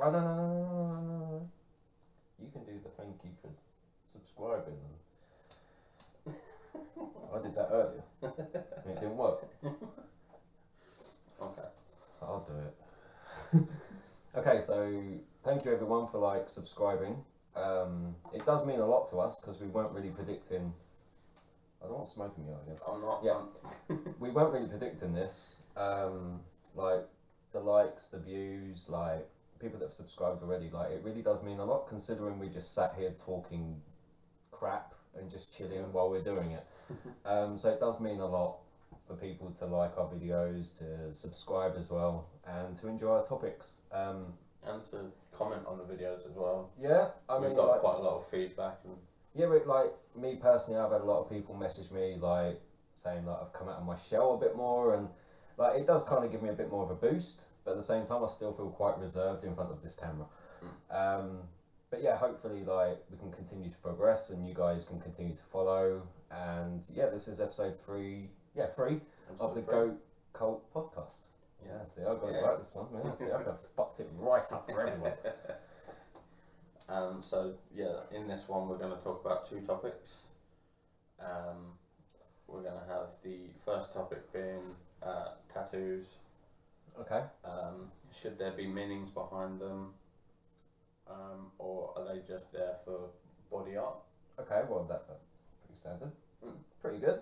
Oh, no. You can do the thank you for subscribing. I did that earlier. And it didn't work. Okay. I'll do it. Okay, so thank you everyone for like subscribing. It does mean a lot to us because we weren't really predicting. I don't want smoking you again. I'm not. Yeah. We weren't really predicting this. Like the likes, the views, like people that have subscribed already. Like it really does mean a lot considering we just sat here talking crap and just chilling while we're doing it. So it does mean a lot for people to like our videos, to subscribe as well, and to enjoy our topics. And to comment on the videos as well. Yeah, I mean, we've got like, quite a lot of feedback. And yeah, but like me personally, I've had a lot of people message me like saying like I've come out of my shell a bit more, and like it does kind of give me a bit more of a boost. But at the same time, I still feel quite reserved in front of this camera. But yeah, hopefully like we can continue to progress, and you guys can continue to follow. And yeah, this is episode 3. Yeah, 3 of the G.O.A.T podcast. Yeah, see, I got it right this one. Yeah, see, I got fucked it right up for everyone. So yeah, in this one we're going to talk about 2 topics. We're going to have the first topic being tattoos. Okay. Should there be meanings behind them, or are they just there for body art? Okay, well that's pretty standard. Pretty good.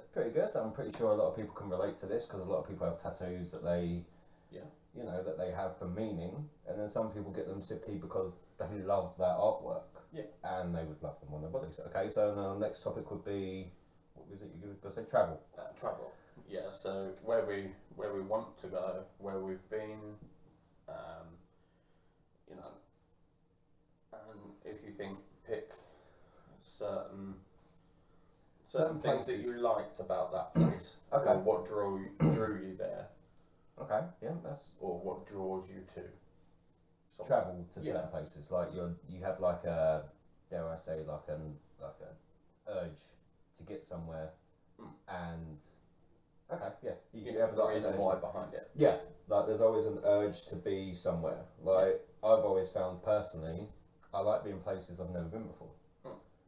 I'm pretty sure a lot of people can relate to this because a lot of people have tattoos that they, you know, that they have for meaning, and then some people get them simply because they love that artwork. Yeah. And they would love them on their bodies. Okay, so the next topic would be, what was it you were going to say? Travel. Travel. Yeah. So where we want to go, where we've been, you know, and if you think pick certain things places that you liked about that place. Okay. Or what drew you there. Okay. Yeah, that's. Or what draws you to. Travel to certain places, like you have like a, dare I say, like an urge to get somewhere, and you have the reason why behind it. Yeah, like there's always an urge to be somewhere. Like I've always found personally, I like being places I've never been before.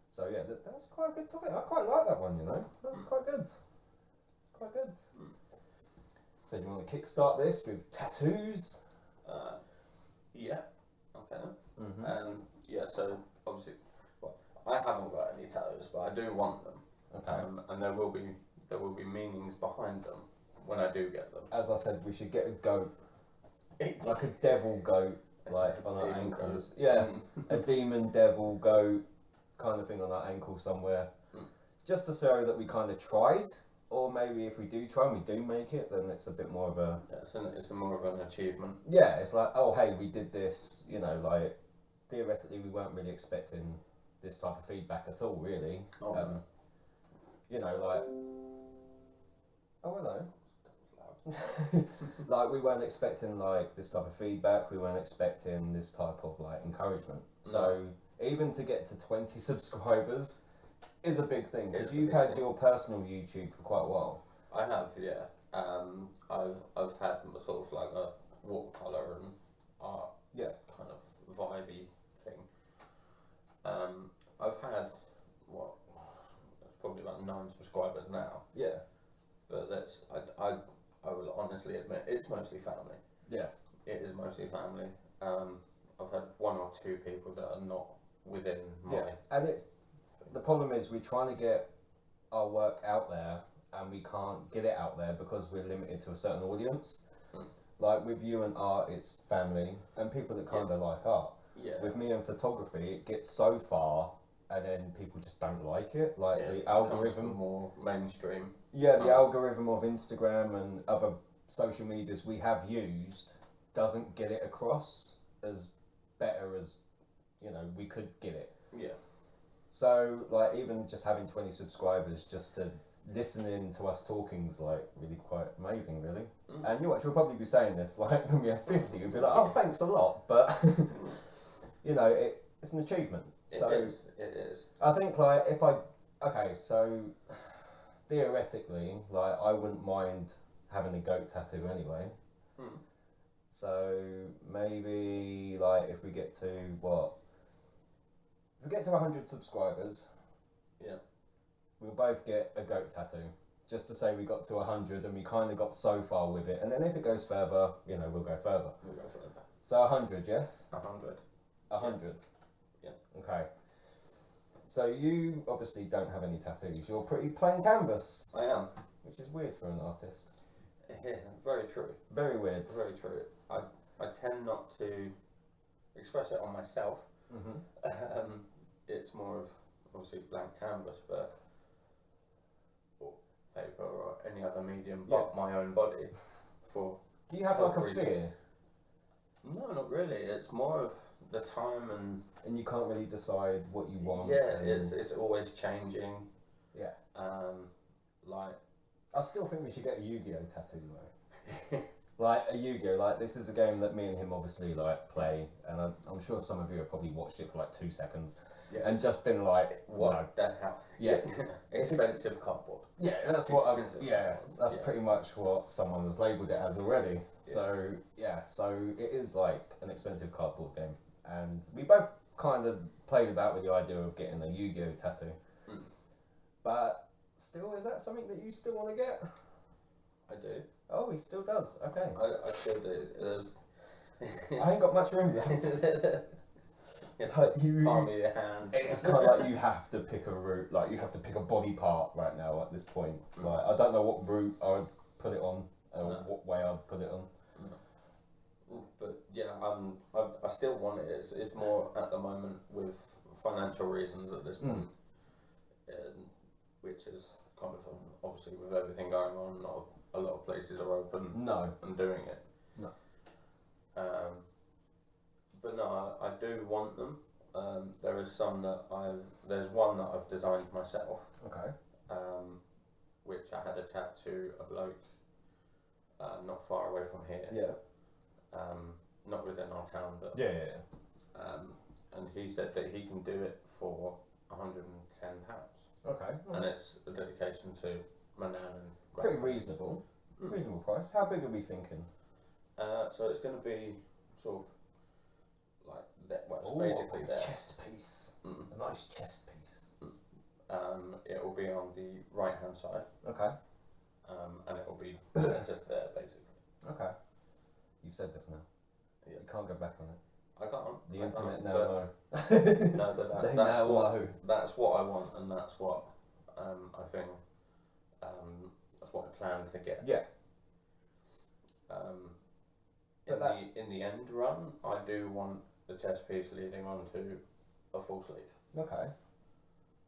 So yeah, that's quite a good topic. I quite like that one. You know, that's quite good. It's quite good. So do you want to kickstart this with tattoos? Yeah. Okay. So obviously, well, I haven't got any tattoos, but I do want them. Okay. And there will be meanings behind them when I do get them. As I said, we should get a goat, like a devil goat, like on our ankles. Yeah, a demon devil goat kind of thing on our ankle somewhere, just to show that we kind of tried. Or maybe if we do try and we do make it, then it's a bit more of a... Yeah, it's more of an achievement. Yeah, it's like, oh, hey, we did this, you know, like, theoretically we weren't really expecting this type of feedback at all, really. No. You know, like... Oh, hello. Like, we weren't expecting, like, this type of feedback, we weren't expecting this type of, like, encouragement. So, even to get to 20 subscribers... is a big thing. Because you've had your personal YouTube for quite a while. I have, yeah. I've had sort of like a watercolour and art kind of vibey thing. I've had it's probably about 9 subscribers now. Yeah. But I will honestly admit it's mostly family. Yeah. It is mostly family. I've had 1 or 2 people that are not within my... And the problem is we're trying to get our work out there and we can't get it out there because we're limited to a certain audience. Like with you and art, it's family and people that kind of like art. Yeah. With me and photography, it gets so far and then people just don't like it. Like the algorithm... more mainstream. Yeah, the algorithm of Instagram and other social medias we have used doesn't get it across as better as, you know, we could get it. Yeah. So, like, even just having 20 subscribers just to listening to us talking is, like, really quite amazing, really. And you know what, we'll probably be saying this, like, when we have 50, we'll be like, oh, thanks a lot, but, you know, it's an achievement. It is. I think, like, okay, so, theoretically, like, I wouldn't mind having a goat tattoo anyway. So maybe like if we get to what? If we get to 100 subscribers, yeah, we'll both get a goat tattoo. Just to say we got to 100 and we kind of got so far with it. And then if it goes further, you know, we'll go further. We'll go further. So 100, yes? 100. 100? Yeah. Okay. So you obviously don't have any tattoos. You're pretty plain canvas. I am. Which is weird for an artist. Yeah, very true. Very weird. Very true. I tend not to express it on myself. Mm-hmm. It's more of obviously blank canvas, but or paper or any other medium but my own body. For do you have like a fear? No, not really. It's more of the time and you can't really decide what you want. Yeah, it's always changing. Yeah. Like I still think we should get a Yu-Gi-Oh tattoo though. Like a Yu-Gi-Oh, like this is a game that me and him obviously like play, and I'm sure some of you have probably watched it for like 2 seconds, and just been like, what the hell? Yeah, expensive cardboard. Yeah, that's what. That's pretty much what someone has labelled it as already. Yeah. So it is like an expensive cardboard game, and we both kind of played about with the idea of getting a Yu-Gi-Oh tattoo. But still, is that something that you still want to get? I do. Oh, he still does. Okay. I still do. I ain't got much room left. Like palm of your hand. It's kind of like you have to pick a route. Like you have to pick a body part right now at this point. Like I don't know what route I would put it on, or what way I'd put it on. But yeah, I still want it. It's more at the moment with financial reasons at this point, which is kind of obviously with everything going on, not a lot of places are open. No. And doing it. No. But no, I do want them. There is some that there's one that I've designed myself. Okay. Which I had a chat to a bloke, not far away from here. Yeah. Not within our town, but yeah. And he said that he can do it for £110. Okay. And it's a dedication to my nan and pretty reasonable. Reasonable price. How big are we thinking? So it's going to be sort of like that. Well, it's basically a chest piece. A nice chest piece. It will be on the right hand side. Okay. And it will be just there basically. Okay. You've said this now. Yeah. You can't go back on it. I can't. The internet now know. No, but that's what I want, and that's what I think. That's what I plan to get. Yeah. In the end run, I do want the chest piece leading on to a full sleeve. Okay.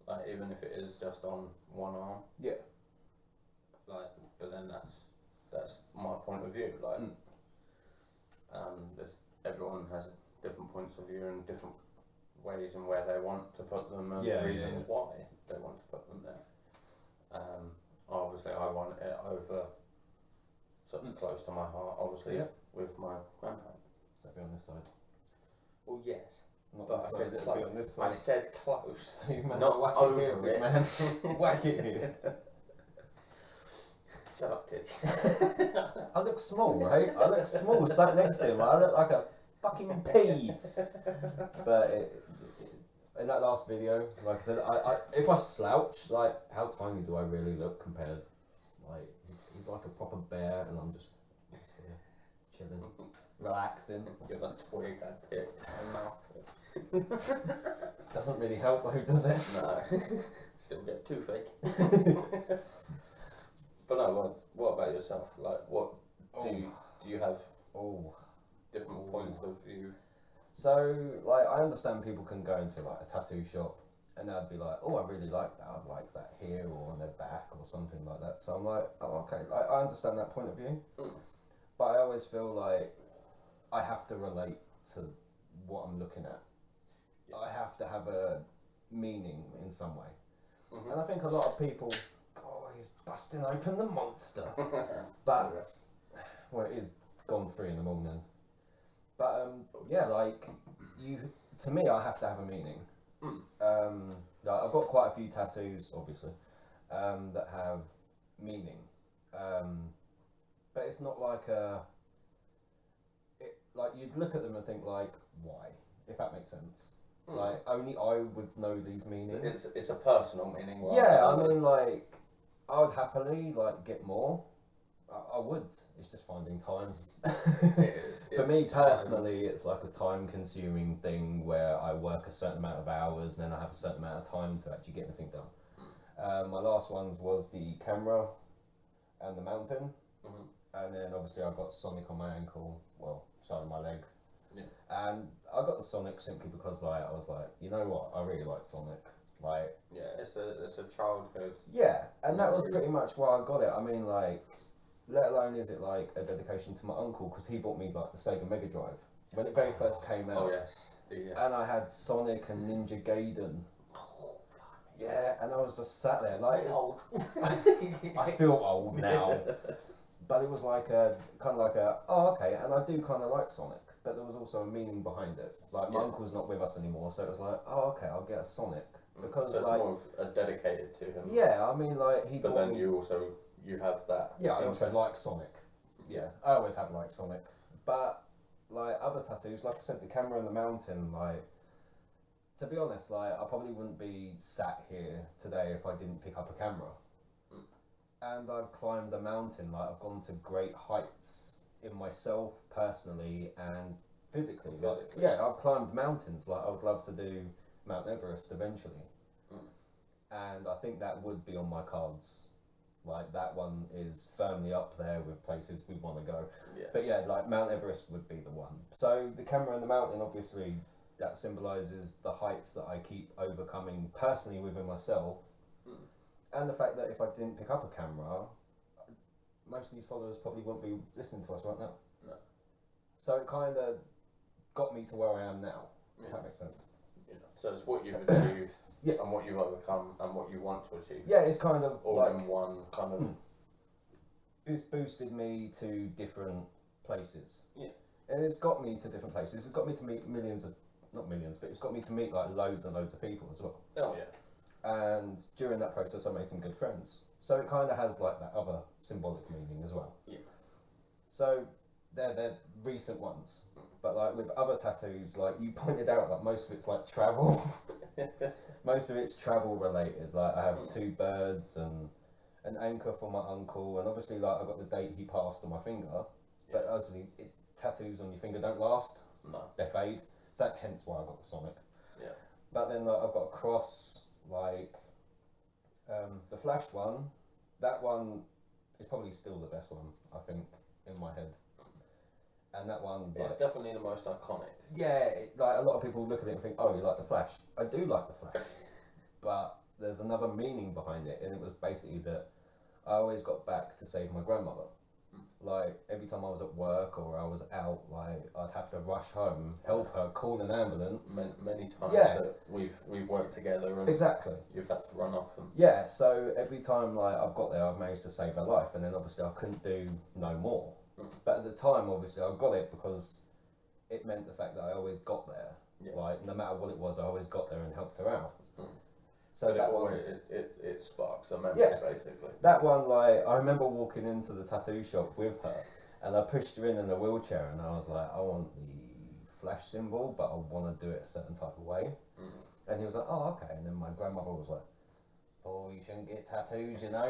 Like even if it is just on one arm. Yeah. Like, but then that's my point of view. Like, everyone has different points of view and different ways and where they want to put them and reasons why they want to put them there. Obviously, I want it over such close to my heart. Obviously, with my grandparents. So be on this side. Well, yes. Not but I said close. Be on this side. I said close. So you might not whack over it here, big man. Whack it here. Shut up, titch. I look small, right? I look small sat next to him. I look like a fucking pea. But in that last video, like I said, if I slouch, like, how tiny do I really look compared? Like, he's like a proper bear, and I'm just here, chilling, relaxing. Give that twig I pick and mouth. Doesn't really help, though, does it? No. Still get toothache. But no, what about yourself? Like, what do you have different points of view? So, like, I understand people can go into like a tattoo shop and they'd be like, oh, I really like that. I'd like that here or on their back or something like that. So I'm like, oh, okay. I understand that point of view. But I always feel like I have to relate to what I'm looking at. Yeah. I have to have a meaning in some way. And I think a lot of people, he's busting open the monster. But, well, it is gone 3 in the morning. But, yeah, like, to me, I have to have a meaning. Like, I've got quite a few tattoos, obviously, that have meaning. But it's not like like you'd look at them and think like, why? If that makes sense. Like only I would know these meanings. It's a personal meaning. Yeah, I mean like I would happily like get more. I would. It's just finding time. It is. For me personally, it's like a time-consuming thing where I work a certain amount of hours and then I have a certain amount of time to actually get anything done. My last ones was the camera and the mountain, and then obviously I got Sonic on my ankle, well, side of my leg, and I got the Sonic simply because like I was like, you know what, I really like Sonic, like. Yeah, it's a childhood. Yeah, and that was pretty much why I got it. I mean, like. Let alone is it like a dedication to my uncle because he bought me like the Sega Mega Drive when it very first came out. Oh yes. And I had Sonic and Ninja Gaiden. Oh, yeah, and I was just sat there like old. I feel old now, but it was like a kind of like a okay, and I do kind of like Sonic, but there was also a meaning behind it. Like my uncle's not with us anymore, so it was like okay, I'll get a Sonic because so it's like more of a dedicated to him. Yeah, I mean like he. But then you have that. Yeah, I also like Sonic. Yeah, I always have liked Sonic. But, like, other tattoos, like I said, the camera and the mountain, like, to be honest, like, I probably wouldn't be sat here today if I didn't pick up a camera. And I've climbed a mountain, like, I've gone to great heights in myself, personally, and physically. Like, yeah, I've climbed mountains, like, I would love to do Mount Everest eventually. And I think that would be on my cards. Like, that one is firmly up there with places we want to go. Yeah. But yeah, like, Mount Everest would be the one. So, the camera and the mountain, obviously, that symbolises the heights that I keep overcoming personally within myself. And the fact that if I didn't pick up a camera, most of these followers probably wouldn't be listening to us right now. No. So, it kind of got me to where I am now, if that makes sense. So it's what you've achieved and what you've overcome and what you want to achieve. Yeah, it's kind of all like, in one kind of. It's boosted me to different places. Yeah. And it's got me to different places. It's got me to meet not millions, but it's got me to meet like loads and loads of people as well. Oh yeah. And during that process, I made some good friends. So it kind of has like that other symbolic meaning as well. Yeah. So they're recent ones. But like with other tattoos, like you pointed out, like most of it's like travel. Most of it's travel related. Like I have 2 birds and an anchor for my uncle, and obviously like I got the date he passed on my finger. But obviously, tattoos on your finger don't last. No. They fade. So hence why I got the Sonic. Yeah. But then like I've got a cross, like the flashed one. That one is probably still the best one, I think, in my head. And that one, it's definitely the most iconic. Yeah, like a lot of people look at it and think, "Oh, you like the Flash?" I do like the Flash, but there's another meaning behind it, and it was basically that I always got back to save my grandmother. Like every time I was at work or I was out, like I'd have to rush home, help her, call an ambulance. Many times that we've worked together, and exactly, you've had to run off. And yeah, so every time like I've got there, I've managed to save her life, and then obviously I couldn't do no more. But at the time, obviously, I got it because it meant the fact that I always got there. Yeah. Like, no matter what it was, I always got there and helped her out. So that one... It sparks a memory, basically. That one, like, I remember walking into the tattoo shop with her, and I pushed her in a wheelchair, and I was like, I want the Flash symbol, but I want to do it a certain type of way. And he was like, oh, okay. And then my grandmother was like, oh, you shouldn't get tattoos, you know?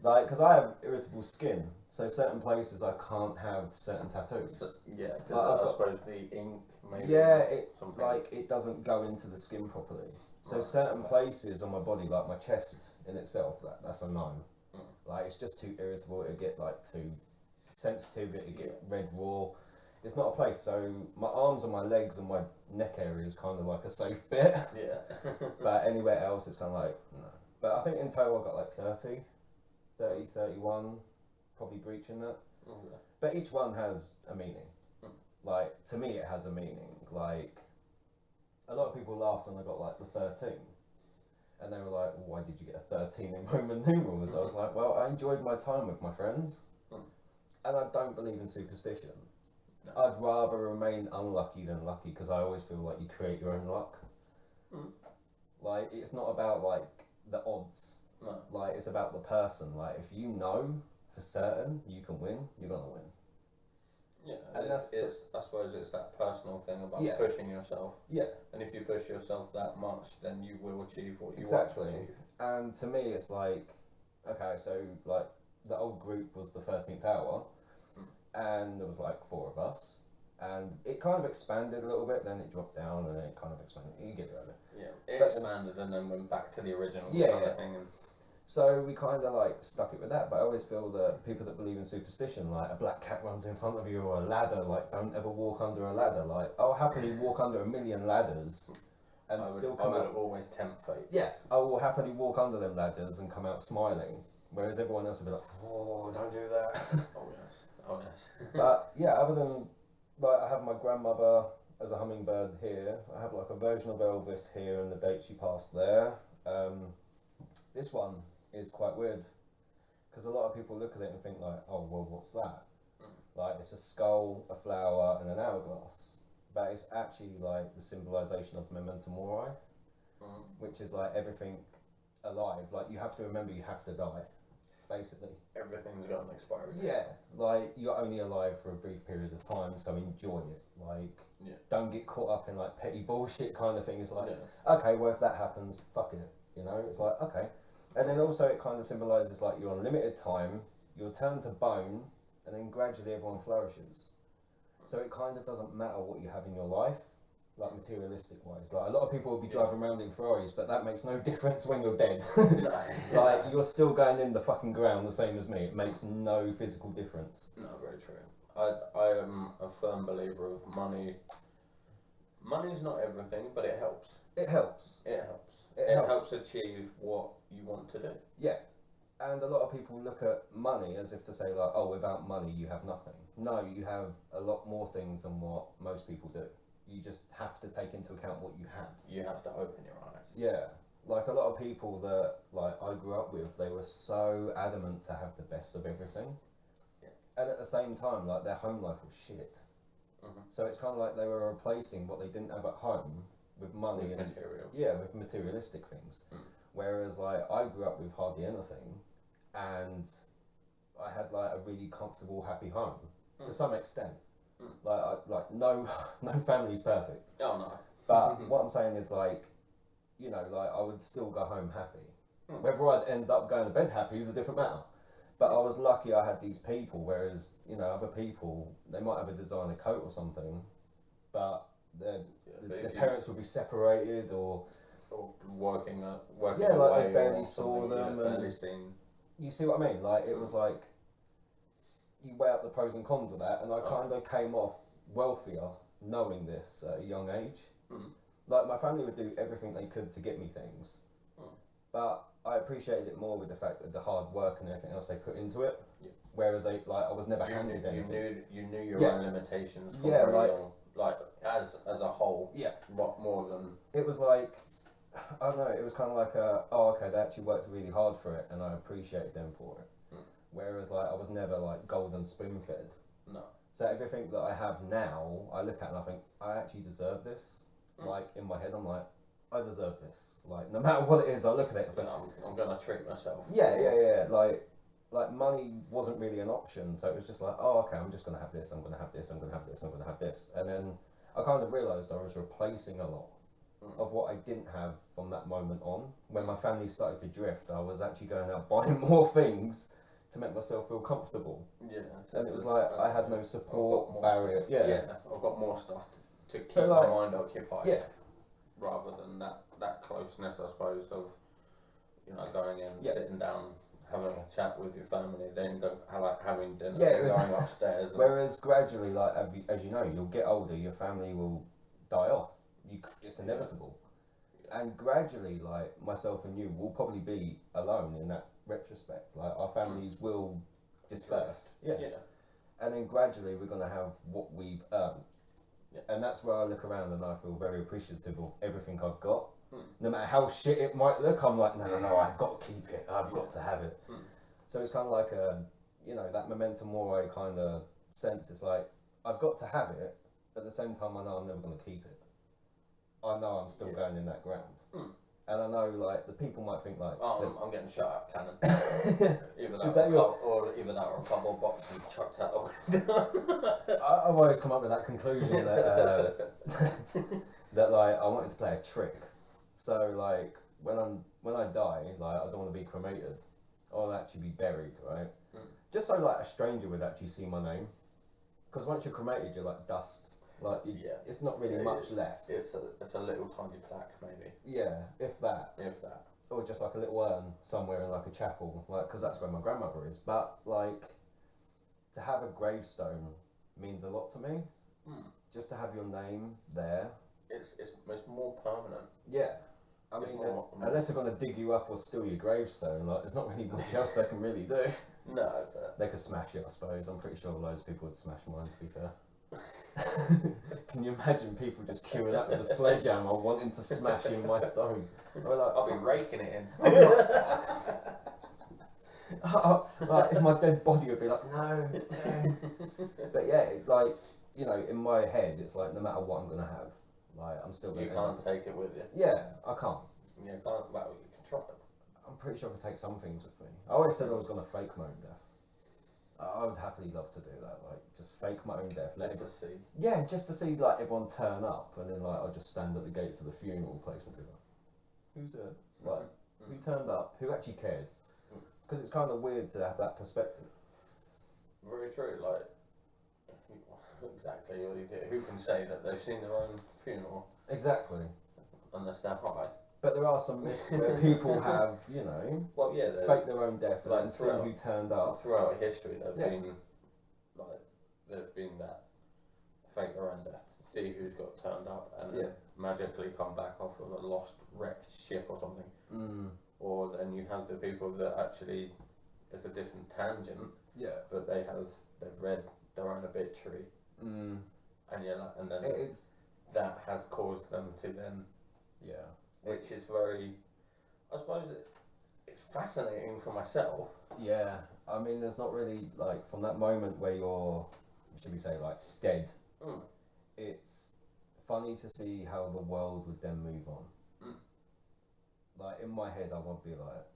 Like, because I have irritable skin, so certain places I can't have certain tattoos. So, yeah, because I suppose the ink maybe. Yeah, something. Like it doesn't go into the skin properly. So certain places on my body, like my chest in itself, that's a no. Like it's just too irritable. It get like too sensitive. It get red raw. It's not a place. So my arms and my legs and my neck area is kind of like a safe bit. Yeah. But anywhere else, it's kind of like no. But I think in total I got like 30, 31, probably breaching that. Okay. But each one has a meaning. Like, to me it has a meaning. Like, a lot of people laughed when I got like the 13. And they were like, well, why did you get a 13 in Roman numerals? I was like, well, I enjoyed my time with my friends. And I don't believe in superstition. No. I'd rather remain unlucky than lucky because I always feel like you create your own luck. Like, it's not about like the odds. No. Like, it's about the person. Like, if you know for certain you can win, you're going to win. Yeah, and I suppose it's that personal thing about pushing yourself. Yeah. And if you push yourself that much, then you will achieve what you want to achieve. And to me, it's like, okay, so like the old group was the 13th hour, and there was like 4 of us, and it kind of expanded a little bit, then it dropped down, and then it kind of expanded. You get it, yeah, it expanded and then went back to the original kind of thing. And so we kind of like stuck it with that, but I always feel that people that believe in superstition, like a black cat runs in front of you or a ladder, like don't ever walk under a ladder. Like I'll happily walk under 1,000,000 ladders and I would always tempt fate. Yeah, I will happily walk under them ladders and come out smiling, whereas everyone else will be like, oh, don't do that. Oh yes. But yeah, other than like I have my grandmother as a hummingbird here. I have like a version of Elvis here and the date she passed there. This one is quite weird because a lot of people look at it and think like, oh well, what's that? Like it's a skull, a flower, and an hourglass, but it's actually like the symbolization of memento mori, which is like everything alive. Like you have to remember you have to die, basically. Everything's got an expiry date. Yeah, like you're only alive for a brief period of time, so enjoy it. Like don't get caught up in like petty bullshit kind of thing. It's like okay, well if that happens, fuck it. You know, it's like okay. And then also it kind of symbolises like you're on limited time, you'll turn to bone, and then gradually everyone flourishes. So it kind of doesn't matter what you have in your life, like materialistic wise. Like a lot of people will be driving around in Ferraris, but that makes no difference when you're dead. Like you're still going in the fucking ground the same as me. It makes no physical difference. No, very true. I am a firm believer of money. Money's not everything, but it helps. It helps. It helps. It helps achieve what you want to do. Yeah. And a lot of people look at money as if to say like, oh, without money you have nothing. No, you have a lot more things than what most people do. You just have to take into account what you have. You have to open your eyes. Yeah. Like a lot of people that like I grew up with, they were so adamant to have the best of everything. Yeah. And at the same time, like their home life was shit. So it's kind of like they were replacing what they didn't have at home with money and materials. Yeah, with materialistic things. Whereas like I grew up with hardly anything, and I had like a really comfortable, happy home to some extent. Like no family's perfect. Oh no. But what I'm saying is like, you know, like I would still go home happy. Whether I'd end up going to bed happy is a different matter. But I was lucky I had these people, whereas, you know, other people, they might have a designer coat or something, but their parents would be separated or working like they barely saw them. Barely seen. You see what I mean? Like, it was like, you weigh up the pros and cons of that, and I kind of came off wealthier knowing this at a young age. Like, my family would do everything they could to get me things, but I appreciated it more with the fact that the hard work and everything else they put into it. Whereas I was never handed anything. You knew your own limitations. From very young, like as a whole. Yeah. What more than it was like, I don't know. It was kind of like oh okay, they actually worked really hard for it, and I appreciated them for it. Whereas like I was never like golden spoon fed. No. So everything that I have now, I look at and I think I actually deserve this. Like in my head, I'm like, I deserve this. Like no matter what it is, I look at it and think, I'm gonna treat myself. Yeah. Like money wasn't really an option, so it was just like, oh okay, I'm just gonna have this, I'm gonna have this, I'm gonna have this, I'm gonna have this, and then I kind of realised I was replacing a lot of what I didn't have from that moment on. When my family started to drift, I was actually going out buying more things to make myself feel comfortable. Yeah. And it was like I had no support barrier. Yeah, I've got more stuff to keep like, my mind occupied. Yeah. Rather than that closeness, I suppose, of, you know, going in, sitting down, having a chat with your family, then having dinner, going upstairs. Whereas gradually, like as you know, you'll get older, your family will die off. It's inevitable. And gradually, like myself and you will probably be alone in that retrospect. Like our families will disperse. Yeah. And then gradually we're gonna have what we've earned. And that's where I look around and I feel very appreciative of everything I've got. No matter how shit it might look, I'm like, no, I've got to keep it. I've got to have it. So it's kind of like that memento mori kind of sense. It's like, I've got to have it, but at the same time I know I'm never going to keep it. I know I'm still going in that ground. And I know, like, the people might think, like... Oh, I'm getting shot at cannon. Either that or a cardboard box and chucked out the window. I've always come up with that conclusion that, that, like, I wanted to play a trick. So, like, when I die, like, I don't want to be cremated. I want to actually be buried, right? Just so, like, a stranger would actually see my name. Because once you're cremated, you're, like, dust. Like, it's not really much left. It's a little tiny plaque, maybe. Yeah, if that. Or just like a little urn somewhere in like a chapel, like, because that's where my grandmother is. But like, to have a gravestone means a lot to me. Just to have your name there. It's more permanent. Yeah. I mean, unless they're going to dig you up or steal your gravestone, like, there's not really much else they can really do. No, but... They could smash it, I suppose. I'm pretty sure loads of people would smash mine, to be fair. Can you imagine people just queuing up with a sledgehammer wanting to smash in my stone? I'll be raking it in. Like, if my dead body would be like, no, don't. But yeah, like, you know, in my head, it's like, no matter what I'm going to have, like, I'm still going to... You can't take it with you. Yeah, I can't. You can't, well, you can try. I'm pretty sure I could take some things with me. I always said I was going to fake my own death. I would happily love to do that, like, just fake my own death. Just to see. Yeah, just to see, like, everyone turn up, and then, like, I'll just stand at the gates of the funeral place and be like, who's there? Like, who turned up? Who actually cared? Because it's kind of weird to have that perspective. Very true, like, exactly, who can say that they've seen their own funeral? Exactly. Unless they're high. But there are some myths where people have, you know, faked their own death and see who turned up. Throughout history, there've been that fake their own death, see who's got turned up, and then magically come back off of a lost, wrecked ship or something. Or then you have the people that actually, it's a different tangent, but they've read their own obituary, and and then that has caused them to then. Which is very, I suppose it's fascinating for myself. Yeah, I mean, there's not really, like, from that moment where you're, should we say, like, dead, it's funny to see how the world would then move on. Like, in my head, I would be like,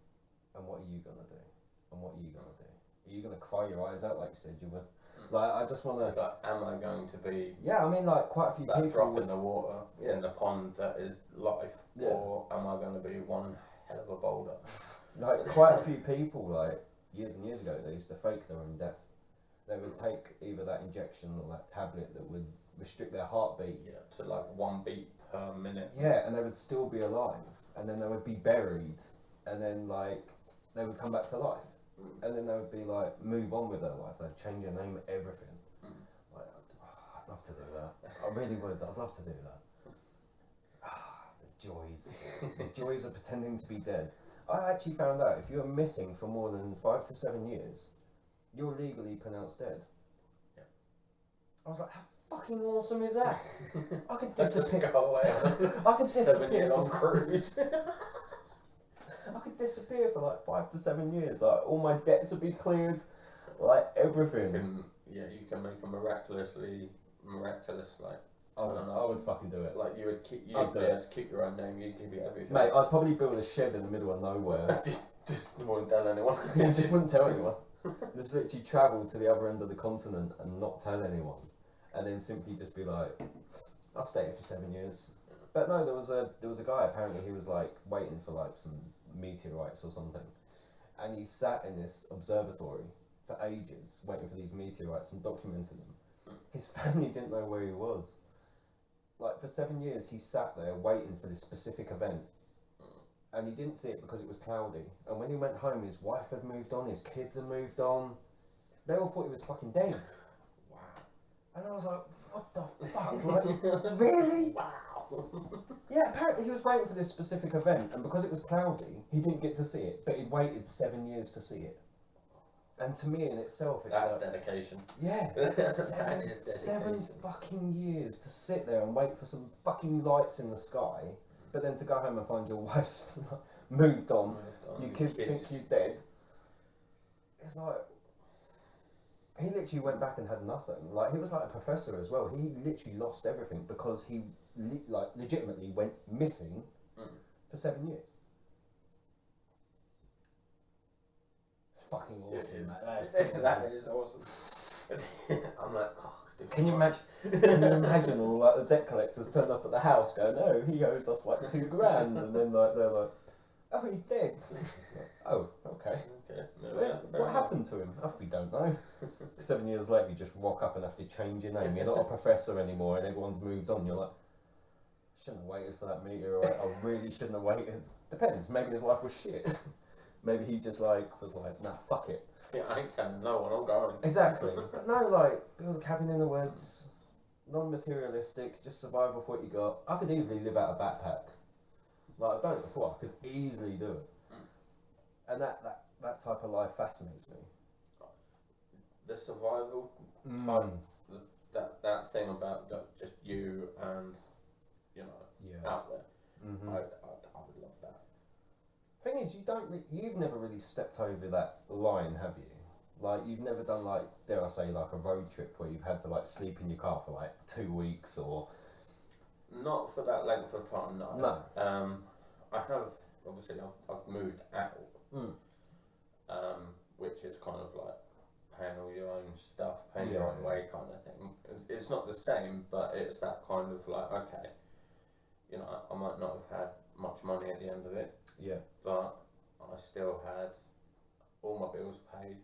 and what are you going to do? And what are you going to do? Are you going to cry your eyes out like you said you would? Like, I just want to... It's like, am I going to be... Yeah, I mean, like, quite a few people... That drop in the water, in the pond that is life, or am I going to be one hell of a boulder? Like, quite a few people, like, years and years ago, they used to fake their own death. They would take either that injection or that tablet that would restrict their heartbeat. Yeah, to, like, 1 beat per minute. Yeah, and they would still be alive, and then they would be buried, and then, like, they would come back to life. And then they would be like, move on with their life. They'd change their name, everything. Like, I'd love to do that. I really would. I'd love to do that. The joys of pretending to be dead. I actually found out if you're missing for more than 5 to 7 years, you're legally pronounced dead. Yeah. I was like, how fucking awesome is that? I could disappear. Go away. I could disappear. 7-year-long cruise. I could disappear for like 5 to 7 years. Like, all my debts would be cleared, like everything. You can make a miraculous, like. I would fucking do it. Like, you'd be able to keep your own name. You'd keep everything. Mate, I'd probably build a shed in the middle of nowhere. just wouldn't tell anyone. Just wouldn't tell anyone. Just literally travel to the other end of the continent and not tell anyone, and then simply just be like, I'll stay here for 7 years. But no, there was a guy. Apparently, he was like waiting for like some meteorites or something, and he sat in this observatory for ages waiting for these meteorites and documenting them. His family didn't know where he was. Like, for 7 years he sat there waiting for this specific event, and he didn't see it because it was cloudy, and when he went home his wife had moved on, his kids had moved on, they all thought he was fucking dead. Wow. And I was like, what the fuck? Like, really? Wow. Yeah, apparently he was waiting for this specific event, and because it was cloudy, he didn't get to see it, but he'd waited 7 years to see it. And to me in itself, it's that's like, dedication. Yeah, seven fucking years to sit there and wait for some fucking lights in the sky, but then to go home and find your wife's moved on, your kids think you're dead. It's like, he literally went back and had nothing. Like, he was like a professor as well. He literally lost everything because he legitimately went missing for 7 years. It's fucking awesome, mate. That is awesome. I'm like, oh, can you imagine all like the debt collectors turned up at the house going, no, he owes us like $2,000, and then like they're like, oh, he's dead. Oh, okay. What happened to him? Oh, we don't know. 7 years later, you just rock up and have to change your name. You're not a professor anymore, and everyone's moved on. You're like, shouldn't have waited for that meteorite. I really shouldn't have waited. Depends. Maybe his life was shit. Maybe he just was like, nah, fuck it. Yeah, I ain't telling no one, I'm going. Exactly. But no, like, build a cabin in the woods, non-materialistic, just survive with what you got. I could easily live out a backpack. Like, I've done it before, I could easily do it. And that type of life fascinates me. The survival type, that thing about just you and, you know, out there. Mm-hmm. I would love that. Thing is, you've never really stepped over that line, have you? Like, you've never done, like, dare I say, like a road trip where you've had to like sleep in your car for like 2 weeks or. Not for that length of time, no. No. I have obviously I've moved out, which is kind of like paying all your own stuff, paying your own way kind of thing. It's not the same, but it's that kind of like, okay, you know, I might not have had much money at the end of it. Yeah. But I still had all my bills paid,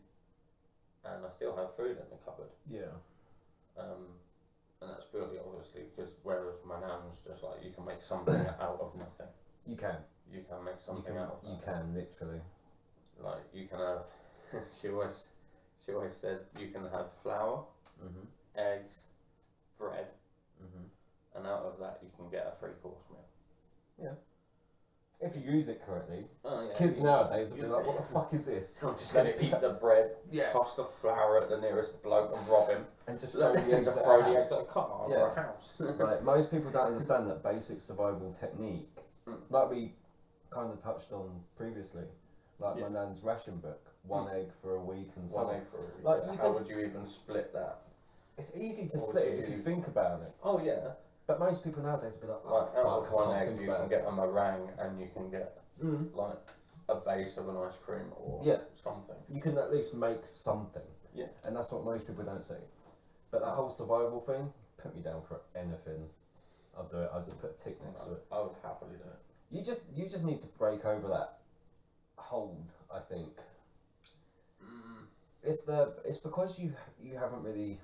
and I still have food in the cupboard. Yeah. And that's purely obviously because whereas my nan's just like, you can make something out of nothing. You can. You can make something out of nothing. You can, literally. Like, you can have, she always said you can have flour, eggs, bread, and out of that you can get a 3-course meal. Yeah. If you use it correctly. Oh, yeah, kids nowadays will be like, what the fuck is this? I'm just going to eat the bread, toss the flour at the nearest bloke and rob him. And just throw the eggs at a car or a house. Like, most people don't understand that basic survival technique, like we kind of touched on previously, like my nan's ration book, 1 egg for a week and so on. 1 egg for a week. Like, how would you even split that? It's easy to split if you think about it. Oh yeah. But most people nowadays will be like, out of 1 egg you can get a meringue and you can get like a base of an ice cream or something. You can at least make something. Yeah. And that's what most people don't see. But that whole survival thing, put me down for anything. I'll do it. I'll just put a tick next to it. I would happily do it. You just need to break over that hold, I think. It's because you haven't really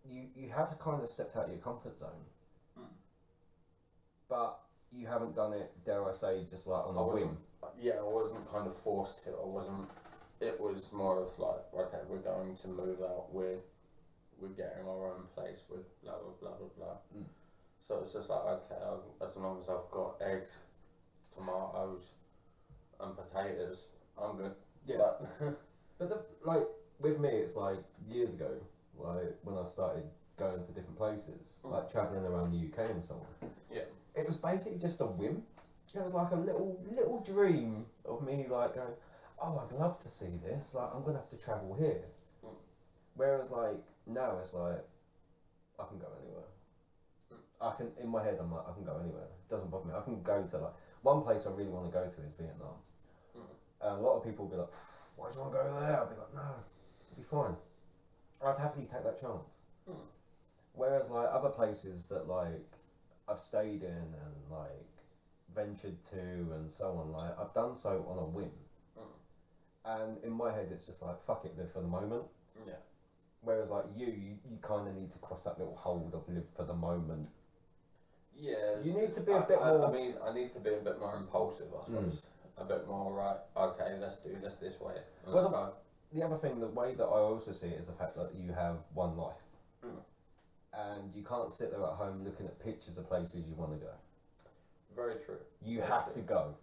you have kind of stepped out of your comfort zone. But you haven't done it, dare I say, just like on a whim. Yeah, I wasn't kind of forced to. It was more of like, okay, we're going to move out. We're getting our own place. We're blah blah blah blah blah. So it's just like, okay, as long as I've got eggs, tomatoes, and potatoes, I'm good. Yeah. But like with me, it's like years ago, like when I started going to different places, like travelling around the UK and so on. Yeah. It was basically just a whim. It was like a little dream of me, like going, oh, I'd love to see this. Like, I'm gonna have to travel here. Whereas, like now, it's like I can go anywhere. I can, in my head, I'm like, I can go anywhere. It doesn't bother me. I can go to like one place I really want to go to is Vietnam. And a lot of people will be like, why do you want to go there? I'll be like, no, it'll be fine. I'd happily take that chance. Whereas, like other places that like I've stayed in and like ventured to and so on, like I've done so on a whim. And in my head, it's just like, fuck it, live for the moment. Yeah. Whereas like you kind of need to cross that little hold of live for the moment. Yeah. You need to be a bit more. I mean, I need to be a bit more impulsive, I suppose. A bit more, right, okay, let's do this way. Well, the other thing, the way that I also see it is the fact that you have one life. And you can't sit there at home looking at pictures of places you want to go. Very true. You have to go.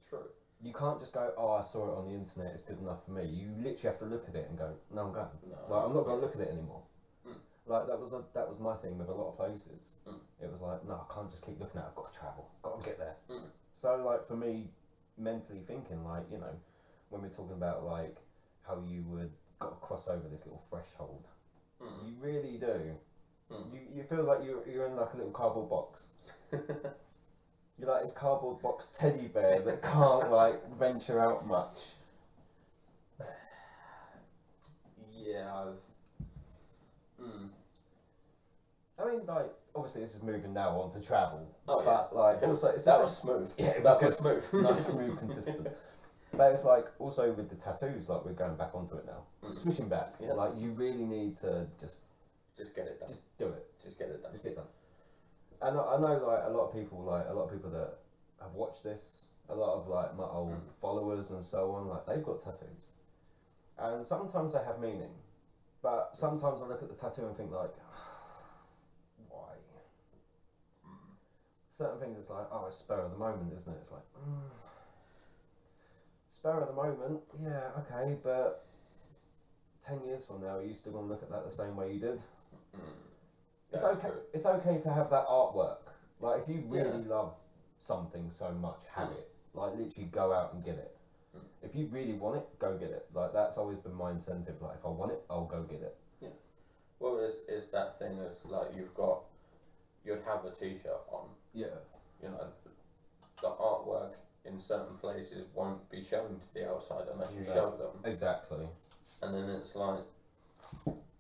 True. You can't just go, oh, I saw it on the internet, it's good enough for me. You literally have to look at it and go, no, I'm going. No, like, I'm not going to look at it anymore. Like, that was my thing with a lot of places. It was like, no, I can't just keep looking at it, I've got to travel, got to get there. So, like, for me, mentally thinking, like, you know, when we're talking about, like, how you would got to cross over this little threshold, you really do. It feels like you're in like a little cardboard box. You're like this cardboard box teddy bear that can't like venture out much. Yeah, I mean, like, obviously this is moving now on to travel. Oh, yeah. But, like, also... It's that was smooth. Yeah, it that was smooth. Nice, smooth, consistent. But it's like, also with the tattoos, like, we're going back onto it now. Switching back. Yeah. Like, you really need to just get it done. Just do it. Just get it done. Just get it done. And I know, like, a lot of people that have watched this, a lot of, like, my old followers and so on, like, they've got tattoos. And sometimes they have meaning. But sometimes I look at the tattoo and think, like... why? Certain things it's like, oh, it's spur of the moment, isn't it? It's like, spur of the moment, yeah, okay, but 10 years from now, are you still going to look at that the same way you did? It's okay. True. It's okay to have that artwork. Like, if you really love something so much, have it. Like, literally go out and get it. If you really want it, go get it. Like, that's always been my incentive. Like, if I want it, I'll go get it. Yeah. Well, it's that thing that's like you'd have a t-shirt on. Yeah. You know, the artwork in certain places won't be shown to the outside unless you show them. Exactly. And then it's like,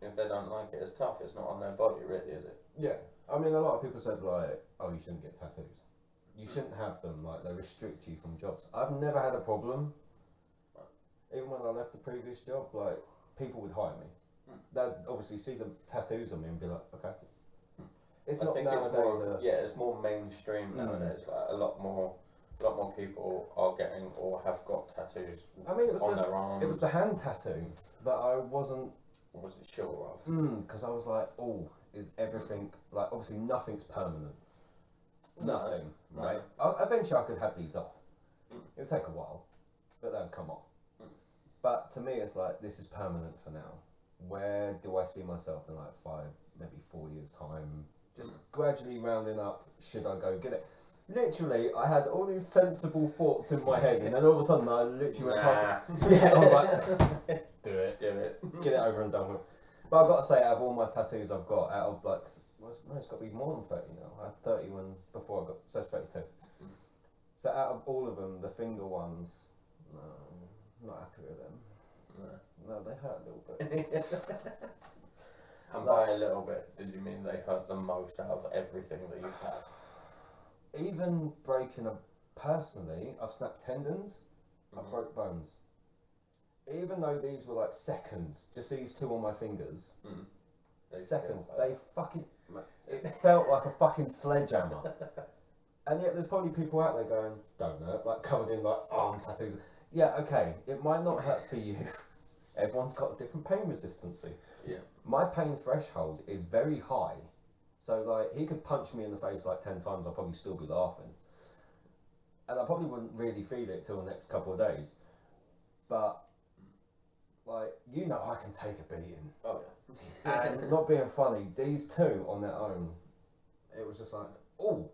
if they don't like it, it's tough. It's not on their body, really, is it? Yeah. I mean, a lot of people said, like, oh, you shouldn't get tattoos. You shouldn't have them. Like, they restrict you from jobs. I've never had a problem. Even when I left the previous job, like, people would hire me. They'd obviously see the tattoos on me and be like, okay. It's not nowadays. It's more mainstream nowadays. Like, a lot more people are getting or have got tattoos. I mean, on their arms. It was the hand tattoo that I wasn't sure of. Because I was like, oh, is everything like, obviously nothing's permanent. Nothing, right? Eventually I could have these off. It would take a while, but they would come off. But to me, it's like, this is permanent for now. Where do I see myself in like 5, maybe 4 years' time? Just gradually rounding up, should I go get it? Literally, I had all these sensible thoughts in my head, and then all of a sudden I literally went past it. Yeah, I was like, do it. Get it over and done with. But I've got to say, out of all my tattoos I've got, out of like, it's got to be more than 30 now. I had 30 before I got, so it's 32. So out of all of them, the finger ones, no, I'm not happy with them. No, they hurt a little bit. And by a little bit, did you mean they hurt the most out of everything that you've had? Even breaking personally, I've snapped tendons, I've broke bones. Even though these were like seconds, just these 2 on my fingers, seconds, they fucking, it felt like a fucking sledgehammer. And yet there's probably people out there going, don't hurt, like covered in like arm tattoos. Yeah, okay, it might not hurt for you. Everyone's got a different pain resistancy. Yeah. My pain threshold is very high. So, like, he could punch me in the face like 10 times, I'll probably still be laughing. And I probably wouldn't really feel it till the next couple of days. But, like, you know I can take a beating. Oh, yeah. And not being funny, these 2 on their own, it was just like, oh.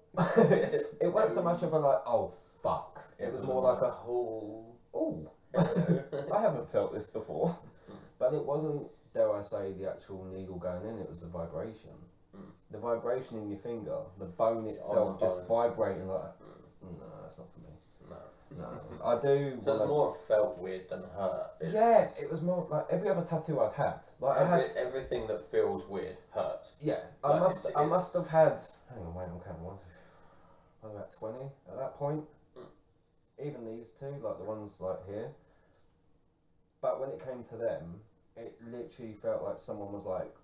It wasn't so much of a like, oh, fuck. It was more like a whole, oh. I haven't felt this before. But it wasn't, dare I say, the actual needle going in, it was the vibration. The vibration in your finger, the bone itself just vibrating like, no, that's not for me. No. I do. So it's more felt weird than hurt. It was more like every other tattoo I'd had. Like everything that feels weird hurts. Yeah, I must have had. Hang on, wait, I'm counting 1, 2, 3, about 20 at that point. Even these 2, like the ones like here. But when it came to them, it literally felt like someone was like.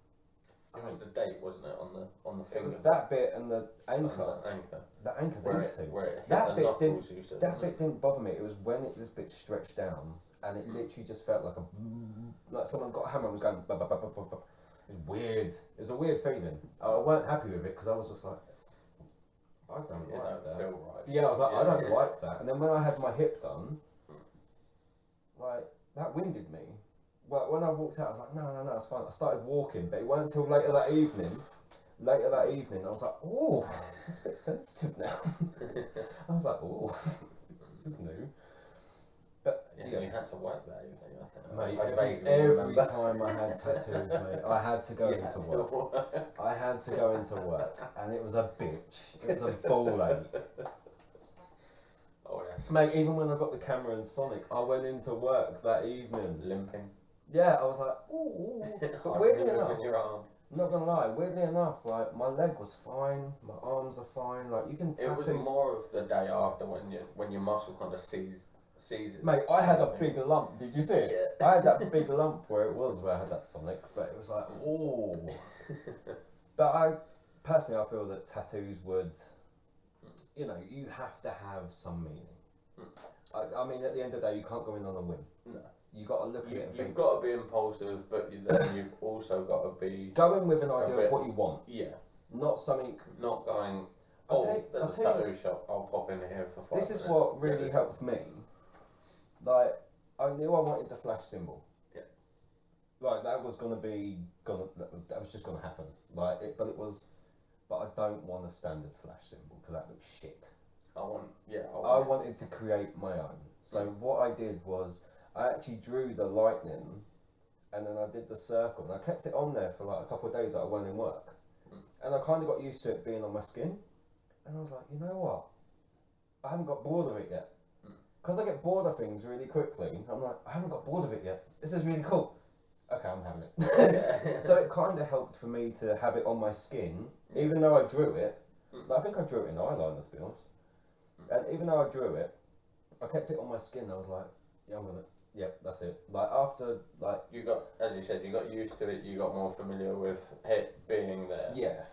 It was the date, wasn't it, on the finger? It was that bit and the anchor. The anchor, these 2. That bit didn't bother me. It was when this bit stretched down and it literally just felt like like someone got a hammer and was going. Bah, bah, bah, bah, bah, bah. It was weird. It was a weird feeling. I weren't happy with it because I was just like, I don't like that. Feel right. Yeah, I was like, I don't like that. And then when I had my hip done, like that winded me. Well, when I walked out, I was like, no, it's fine. I started walking, but it wasn't until later that evening, I was like, oh, it's a bit sensitive now. I was like, oh, this is new. But yeah, you had to wipe that evening, I think. Mate, every time I had tattoos, mate, I had to go into work. I had to go into work, and it was a bitch. It was a ball ache. Yes. Mate, even when I got the camera and Sonic, I went into work that evening. Limping. Yeah, I was like, ooh. But weirdly enough, your arm. not gonna lie, weirdly enough, like, my leg was fine, my arms are fine, like, you can tattoo. It was more of the day after when your muscle kind of sees it. Mate, I had a big lump, did you see it? Yeah. I had that big lump where I had that Sonic, but it was like, ooh. But personally, I feel that tattoos would, you know, you have to have some meaning. I mean, at the end of the day, you can't go in on a whim. No. You got to look at it and think. You've got to be impulsive, but then you've also got to be. Go in with an idea of what you want. Yeah. Not something. Not going. There's a tattoo shop. I'll pop in here for 5 minutes. This is what really helped me. Like, I knew I wanted the flash symbol. Yeah. Like, that was just gonna happen. Like, but I don't want a standard flash symbol because that looks shit. I wanted to create my own. So what I did was, I actually drew the lightning, and then I did the circle, and I kept it on there for like a couple of days that I went in work. And I kind of got used to it being on my skin, and I was like, you know what? I haven't got bored of it yet. Because I get bored of things really quickly, I'm like, I haven't got bored of it yet. This is really cool. Okay, I'm having it. So it kind of helped for me to have it on my skin, even though I drew it. I think I drew it in eyeliner, to be honest. And even though I drew it, I kept it on my skin. I was like, yeah, that's it. Like, after, like... As you said, you got used to it, you got more familiar with it being there. Yeah.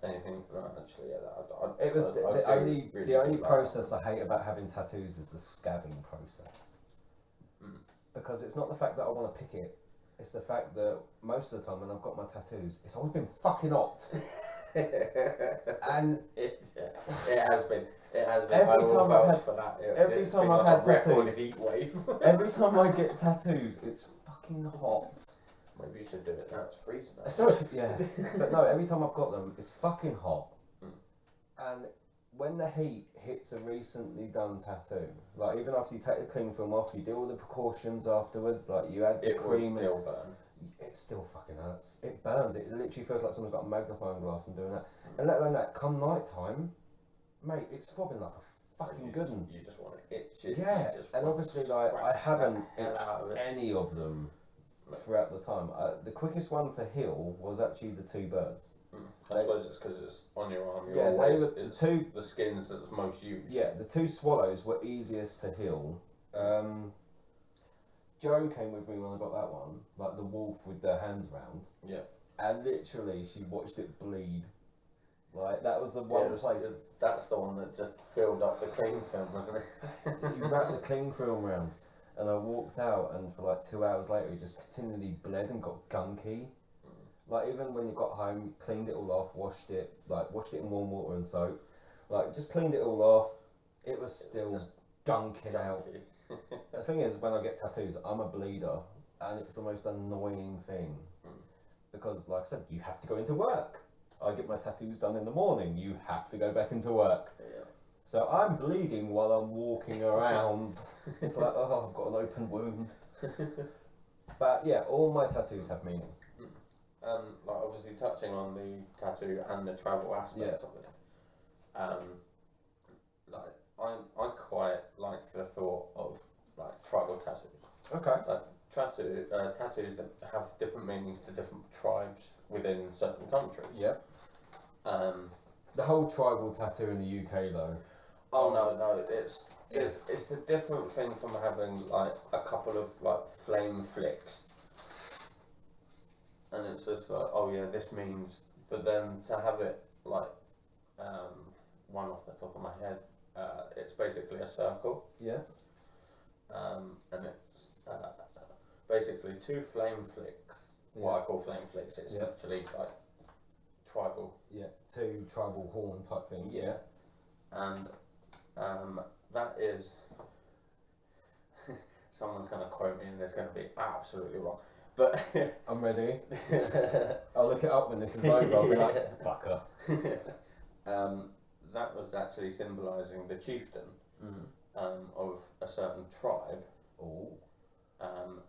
Anything, actually, the only process I hate about having tattoos is the scabbing process. Because it's not the fact that I want to pick it, it's the fact that most of the time when I've got my tattoos, it's always been fucking hot. And it has been. Every time I've had tattoos, every time I get tattoos, it's fucking hot. Maybe you should do it now. It's freezing now. Yeah, but no. Every time I've got them, it's fucking hot. And when the heat hits a recently done tattoo, like even after you take the cling film off, you do all the precautions afterwards. Like you add the cream. It will still burn. It still fucking hurts. It burns. It literally feels like someone's got a magnifying glass and doing that. And let alone that, come night time, mate, it's throbbing like a fucking good one. You just want to itch it. Yeah, and obviously, like, I haven't itched any of them throughout the time. The quickest one to heal was actually the two birds. I suppose it's because it's on your arm. The skins that's most used. Yeah, the two swallows were easiest to heal. Jo came with me when I got that one, like the wolf with their hands round. Yeah. And literally, she watched it bleed. Like, that was the one place. That's the one that just filled up the cling film, wasn't it? You wrapped the cling film round, and I walked out, and for like 2 hours later, it just continually bled and got gunky. Like, even when you got home, cleaned it all off, washed it in warm water and soap. Like, just cleaned it all off. It was still gunking out. The thing is, when I get tattoos, I'm a bleeder, and it's the most annoying thing. Because, like I said, you have to go into work. I get my tattoos done in the morning, you have to go back into work. Yeah. So I'm bleeding while I'm walking around. It's like, oh, I've got an open wound. But yeah, all my tattoos have meaning. Like obviously touching on the tattoo and the travel aspects of it. Like I quite like the thought of like tribal tattoos. Okay. Like tattoos that have different meanings to different tribes within certain countries. Yeah. The whole tribal tattoo in the UK though. Oh no, it's a different thing from having like a couple of like flame flicks. And it's just like, oh yeah, this means, but then to have it like, one off the top of my head, it's basically a circle. Yeah. And it's basically two flame flicks. Yeah. What I call flame flicks, it's actually like tribal. Yeah, two tribal horn type things. Yeah. And that is, someone's going to quote me and it's going to be absolutely wrong. But I'm ready. I'll look it up when this is over. I'll be like, fucker. That was actually symbolising the chieftain of a certain tribe. Oh.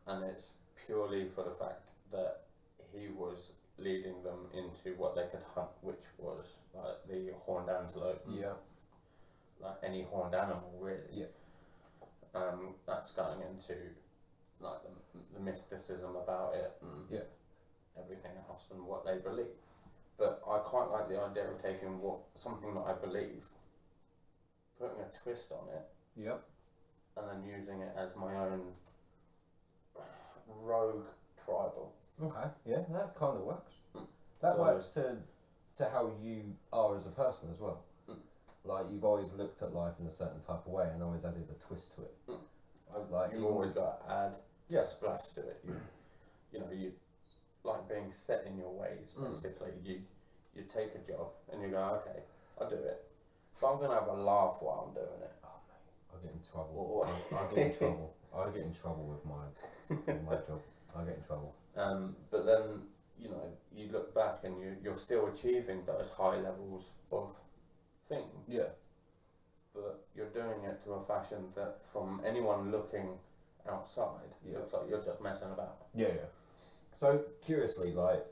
And it's purely for the fact that he was leading them into what they could hunt, which was like the horned antelope. Yeah. Like any horned animal, really. Yeah. that's going into like the mysticism about it and everything else and what they believe. But I quite like the idea of taking something that I believe, putting a twist on it, and then using it as my own rogue tribal. Okay, yeah, that kind of works. That works to how you are as a person as well. Like, you've always looked at life in a certain type of way and always added a twist to it. Like, you've always got to add a splash to it. You know, you like being set in your ways, basically. You take a job and you go, okay, I'll do it. But I'm going to have a laugh while I'm doing it. Oh, mate, I'll get in trouble. I'll get in trouble. I'll get in trouble with my job. I'll get in trouble. But then, you know, you look back and you're still achieving those high levels of thing. Yeah. But you're doing it to a fashion that, from anyone looking outside, looks like you're just messing about. Yeah, yeah. So, curiously, like,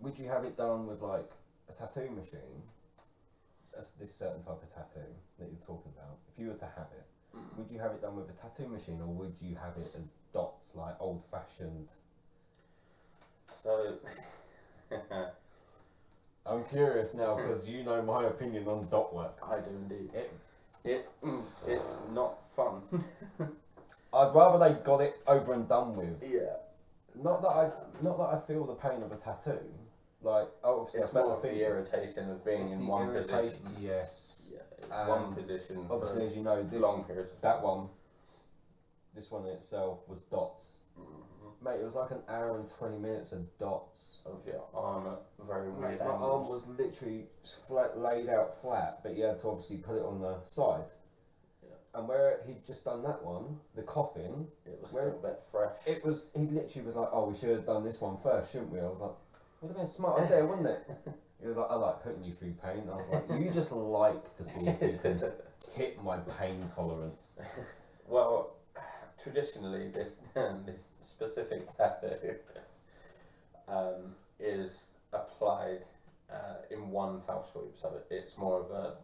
would you have it done with, like, a tattoo machine? That's this certain type of tattoo that you're talking about. If you were to have it, would you have it done with a tattoo machine, or would you have it as dots, like old-fashioned? So, I'm curious now because you know my opinion on dot work. I do indeed. It's not fun. I'd rather they got it over and done with. Yeah. Not that I feel the pain of a tattoo. Like, obviously, it's more of the irritation of being in one position. Yes. Yeah, one position. Obviously, as you know, long periods. This one in itself was dots. Mate, it was like an hour and 20 minutes of dots. Of your arm at very weird angles. My arm was literally laid out flat, but you had to obviously put it on the side. Yeah. And where he'd just done that one, the coffin, it was still a bit fresh. He literally was like, oh, we should have done this one first, shouldn't we? I was like, would have been a smart idea, wouldn't it? He was like, I like putting you through pain. I was like, you just like to see if you can hit my pain tolerance. Well, traditionally, this specific tattoo is applied in one foul swoop, so it's more of a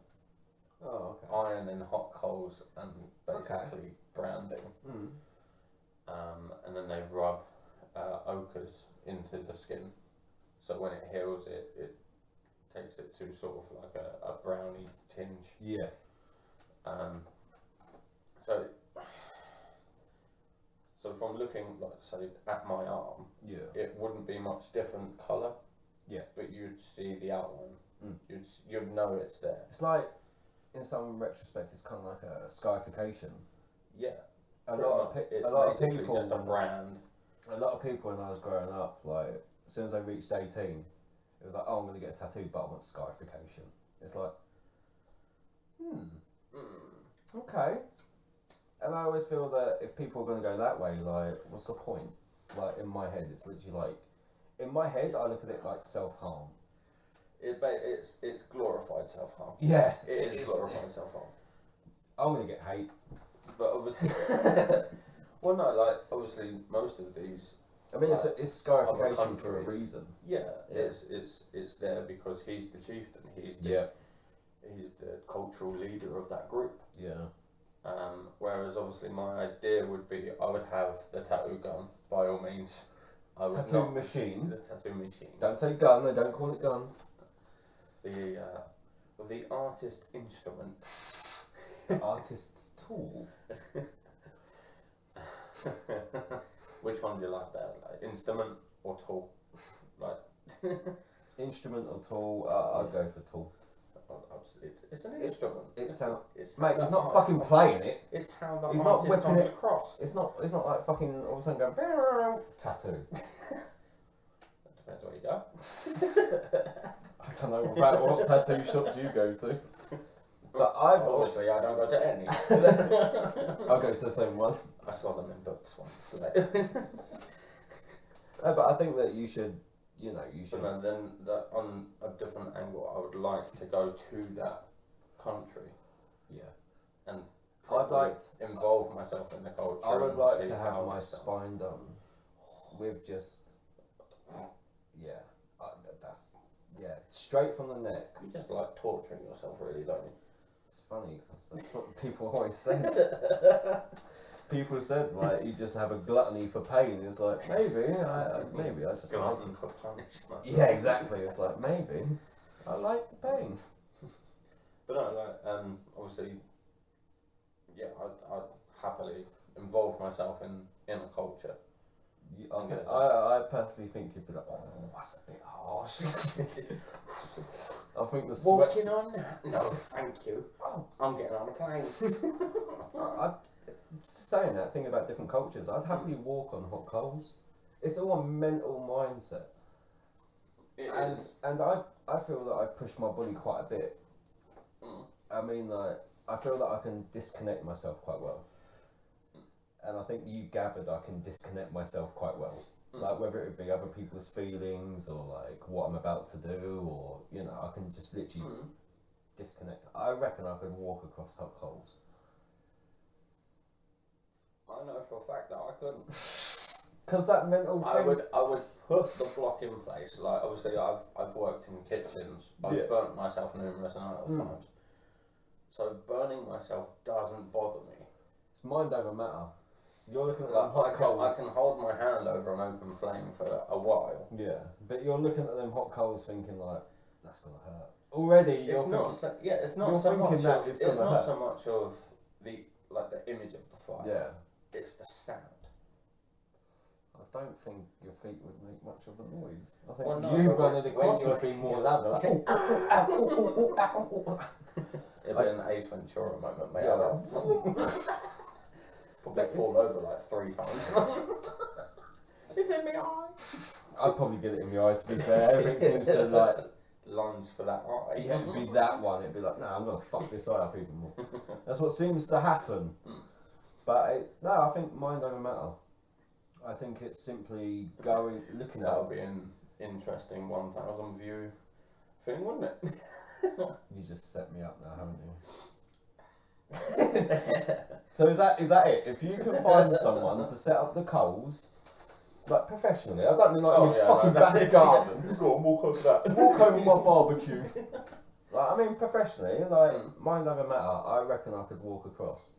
iron in hot coals and basically branding. And then they rub ochres into the skin, so when it heals it takes it to sort of like a browny tinge. Yeah. So from looking, like, say, at my arm, it wouldn't be much different colour. Yeah. But you'd see the outline. You'd know it's there. It's like, in some retrospect, it's kind of like a scarification. Yeah. A lot of people just a brand. A lot of people when I was growing up, like, as soon as I reached 18, it was like, oh, I'm going to get a tattoo, but I want scarification. It's like, okay. And I always feel that if people are going to go that way, like, what's the point? Like, in my head, it's literally like, in my head, I look at it like self-harm. It's glorified self-harm. Yeah. It is glorified self-harm. I'm going to get hate. But obviously, well, no, like, obviously, most of these. I mean, it's scarification for a reason. Yeah, it's there because he's the chieftain. He's the cultural leader of that group. Yeah. Whereas obviously my idea would be I would have the tattoo gun, by all means. Tattoo machine. The tattoo machine. Don't say gun, they don't call it guns. The artist instrument. The artist's tool. Which one do you like better? Like, instrument or tool? Like instrument or tool? I'd go for tool. It's an instrument. Mate, he's not fucking playing it. It's how the artist comes across. It's not like fucking all of a sudden going tattoo. That depends where you go. I don't know about what tattoo shops you go to. But obviously I don't go to any. I'll go to the same one. I saw them in books once. No, but I think that you should. But then on a different angle, I would like to go to that country. Yeah. And involve myself in the culture. I would like to have my spine done with just that's straight from the neck. You just like torturing yourself, really, don't you? It's funny because that's what people always said. People said like you just have a gluttony for pain. It's like maybe I just glutton for punishment. Yeah, exactly. It's like maybe I like the pain. But no, like obviously, yeah, I'd happily involve myself in a culture. I personally think you'd be like, oh, that's a bit harsh. I think the sweats... Walking on that? No, thank you. Oh, I'm getting on a plane. Saying that thing about different cultures, I'd happily walk on hot coals. It's all a mental mindset. And I feel that I've pushed my body quite a bit. I mean, like, I feel that I can disconnect myself quite well. And I think you've gathered I can disconnect myself quite well. Like, whether it be other people's feelings or, like, what I'm about to do or, you know, I can just literally disconnect. I reckon I could walk across hot coals. I know for a fact that I couldn't. Because that mental thing... I would put the block in place. Like, obviously, I've worked in kitchens. I've burnt myself numerous amounts of times. So burning myself doesn't bother me. It's mind over matter. You're looking at them hot coals. I can hold my hand over an open flame for a while. Yeah, but you're looking at them hot coals thinking like, that's gonna hurt. Already, it's not so much of the image of the fire. Yeah. It's the sound. I don't think your feet would make much of a noise. I think you running across would be more louder. Like, it'd be an Ace Ventura moment, mate. Yeah. Probably fall over like 3 times. It's in my eye. I'd probably get it in my eye, to be fair. It seems to like lunge for that eye. Yeah, it'd be that one. It'd be like, nah, I'm gonna fuck this eye up even more. That's what seems to happen. But I think mind over matter. I think it's simply looking at. That would be an interesting 1,000 view thing, wouldn't it? You just set me up now, haven't you? So is that it? If you can find someone to set up the coals, like professionally, I don't mean like fucking back garden. Go on, walk over that. Walk over my barbecue. Like, I mean professionally, like mind over matter. I reckon I could walk across.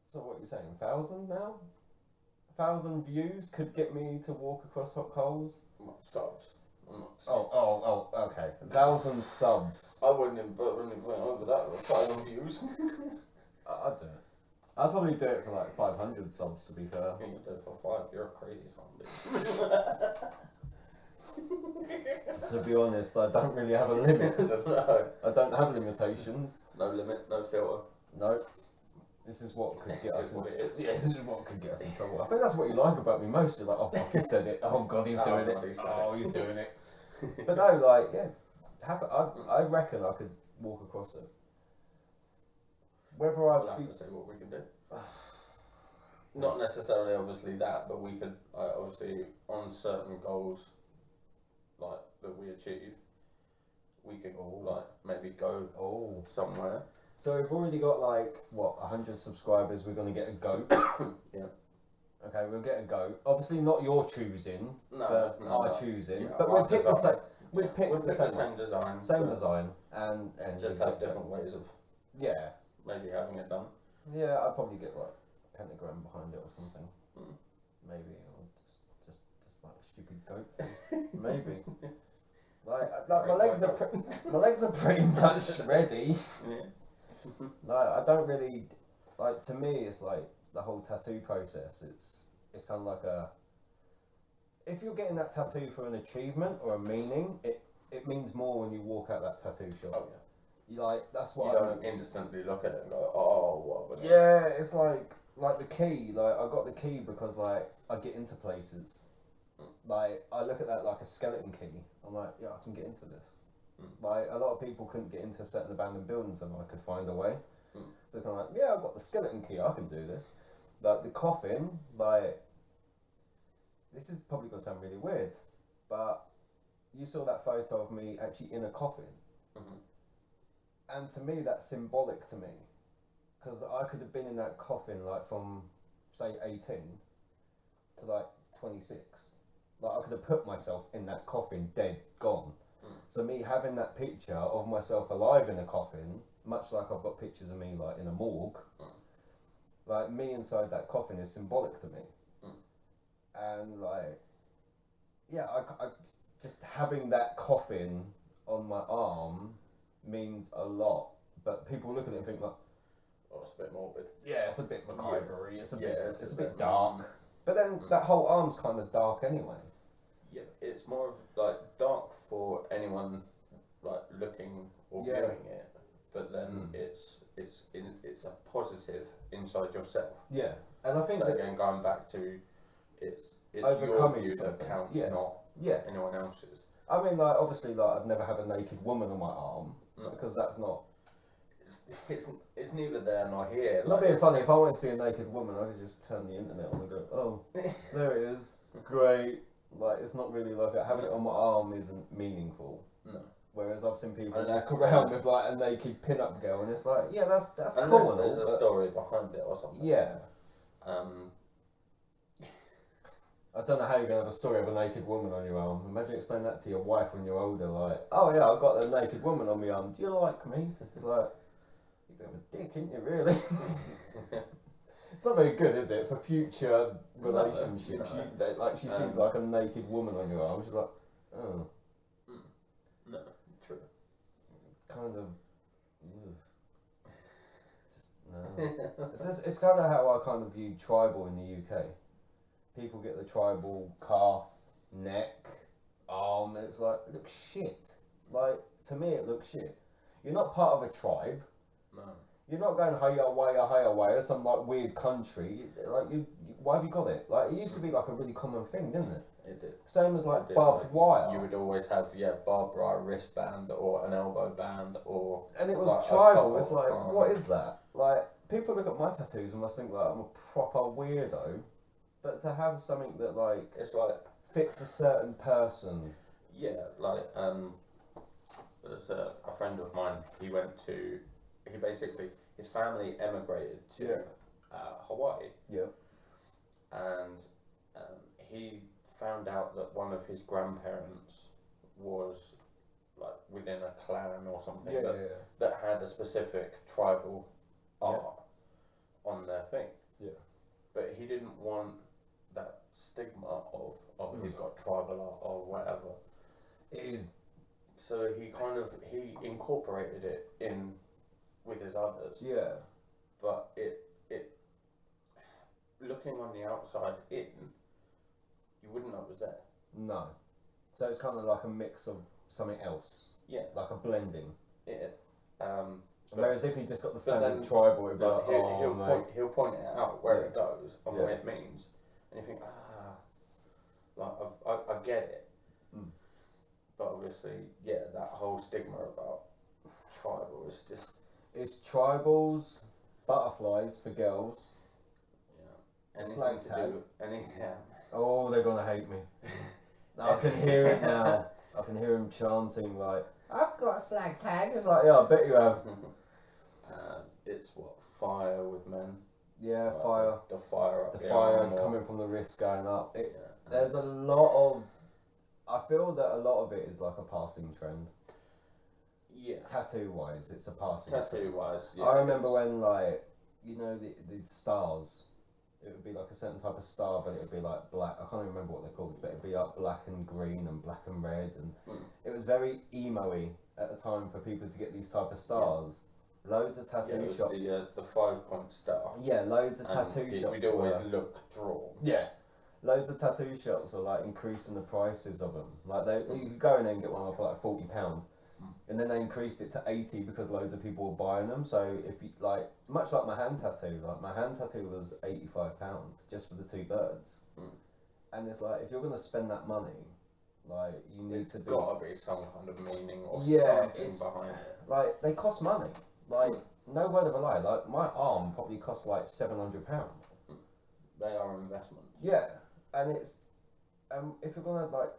So what are you saying? 1,000 now? 1,000 views could get me to walk across hot coals. Subs. Oh, okay. 1,000 subs. I wouldn't even put over that with 5 views. I'd do it. I'd probably do it for like 500 subs, to be fair. You can do it for 5. You're a crazy son, dude. To be honest, I don't really have a limit. No. I don't have limitations. No limit, no filter. No. This is what could get us in this is what could get us in trouble. I think that's what you like about me most. You're like, oh fuck, he said it. Oh god, he's doing it. He's doing it. But no, like, yeah. I reckon I could walk across it. Whether we'll have to see what we can do. Not necessarily, obviously, that, but we could, obviously, on certain goals, like, that we achieve, we could, like, maybe go somewhere. So we've already got, like, 100 subscribers, we're going to get a GO.A.T. Yeah. Okay, we'll get a GO.A.T. Obviously not your choosing, but our choosing. Yeah, but we'll pick the same. We'll pick the same design. Same design, and just have different ways of. Yeah. Maybe having it done. Yeah, I'd probably get like a pentagram behind it or something. Maybe, or just like a stupid goat face. Maybe. Like my legs are pretty much ready. Yeah. Like, I don't really like. To me, it's like the whole tattoo process. It's kind of like a. If you're getting that tattoo for an achievement or a meaning, it means more when you walk out that tattoo shop. Oh yeah. You like that's what you don't instantly look at it and go, oh, what? Yeah, it's like the key. Like I got the key because like I get into places. Like I look at that like a skeleton key. I'm like, yeah, I can get into this. Like a lot of people couldn't get into certain abandoned buildings, and I could find a way. So kind of like, yeah, I've got the skeleton key. I can do this. Like the coffin, like this is probably gonna sound really weird, but you saw that photo of me actually in a coffin. And to me, that's symbolic to me, because I could have been in that coffin like from, say, 18 to like 26. Like I could have put myself in that coffin, dead, gone. So me having that picture of myself alive in a coffin, much like I've got pictures of me like in a morgue, like me inside that coffin is symbolic to me. And like, yeah, I just having that coffin on my arm means a lot. But people look at it and think like, oh, it's a bit morbid. Yeah, it's a bit macabre. It's a bit dark. But then that whole arm's kind of dark anyway. Yeah, it's more of like dark for anyone like looking or viewing it. But then it's a positive inside yourself. Yeah, and I think so that's again going back to it's your view that counts, not anyone else's. I mean, like obviously, like I'd never have a naked woman on my arm because that's not. It's neither there nor here. Not being funny. If I want to see a naked woman, I could just turn the internet on and go, oh, there it is, great. Like it's not really like having it on my arm isn't meaningful. No. Whereas I've seen people walk around with like a naked pin-up girl, and it's like, yeah, that's cool. There's a story behind it or something. Yeah. I don't know how you're going to have a story of a naked woman on your arm. Imagine explaining that to your wife when you're older, like, oh yeah, I've got a naked woman on my arm. Do you like me? It's like, you're a bit of a dick, ain't you, really? It's not very good, is it, for future relationships? No. She sees like a naked woman on your arm. She's like, oh. No, true. Kind of. Just, no. It's kind of how I kind of view tribal in the UK. People get the tribal calf, neck, arm, and it's like, it looks shit. Like, to me, it looks shit. You're not part of a tribe. No. You're not going hiya waya, some like weird country. Why have you got it? Like, it used to be like a really common thing, didn't it? It did. Same as like barbed wire. You would always have barbed wire wristband or an elbow band or. And it was like tribal. It's like, what is that? Like, people look at my tattoos and must think like I'm a proper weirdo. But to have something that like it's like fits a certain person. Yeah, like there's a friend of mine. He basically his family emigrated to Hawaii. Yeah. And he found out that one of his grandparents was like within a clan or something that had a specific tribal art on their thing. Yeah. But he didn't want that stigma of he's got tribal art or whatever. It is. So he incorporated it in with his others. Yeah. But it looking on the outside in, you wouldn't know it was there. No. So it's kind of like a mix of something else. Yeah. Like a blending. Yeah. Whereas if he just got the standard tribal, it'd be like, he'll point it out where it goes and what it means, and you think, like I get it. But obviously, that whole stigma about tribal is just. It's tribals, butterflies for girls. Yeah. Slag tag. Yeah. Oh, they're gonna hate me. I can hear it now. I can hear him chanting like, I've got a slag tag. It's like, yeah, I bet you have. It's what, fire with men? Yeah, like fire. The fire up the fire coming from the wrist going up. There's a lot of. I feel that a lot of it is like a passing trend. Yeah. Tattoo wise, it's a passing trend. Tattoo wise, yeah. I remember when like, the stars. It would be like a certain type of star, but it would be like black. I can't even remember what they're called, but it would be like black and green and black and red, and it was very emo-y at the time for people to get these type of stars. Loads of tattoo shops. The 5-point star. Yeah, loads of tattoo shops. We'd always look drawn. Yeah, loads of tattoo shops were like increasing the prices of them. Like you could go in there and get one for like £40. And then they increased it to 80 because loads of people were buying them. So if you much like my hand tattoo, like my hand tattoo was £85 just for the 2 birds. And it's like, if you're gonna spend that money, like you need to be. Gotta be some kind of meaning or something behind it. Like they cost money. Like no word of a lie. Like my arm probably costs like £700. They are investments. Yeah, and it's if you're gonna like.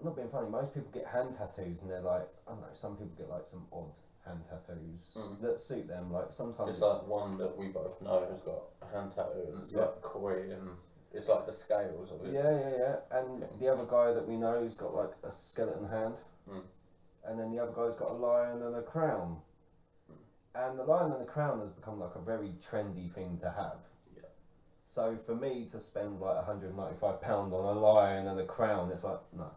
Not being funny, most people get hand tattoos and they're like, I don't know, some people get like some odd hand tattoos that suit them. Like sometimes it's like one that we both know has got a hand tattoo and it's like koi and it's like the scales of it. Yeah. And the other guy that we know has got like a skeleton hand. and then the other guy's got a lion and a crown. And the lion and the crown has become like a very trendy thing to have. Yeah. So for me to spend like £195 on a lion and a crown, it's like, no.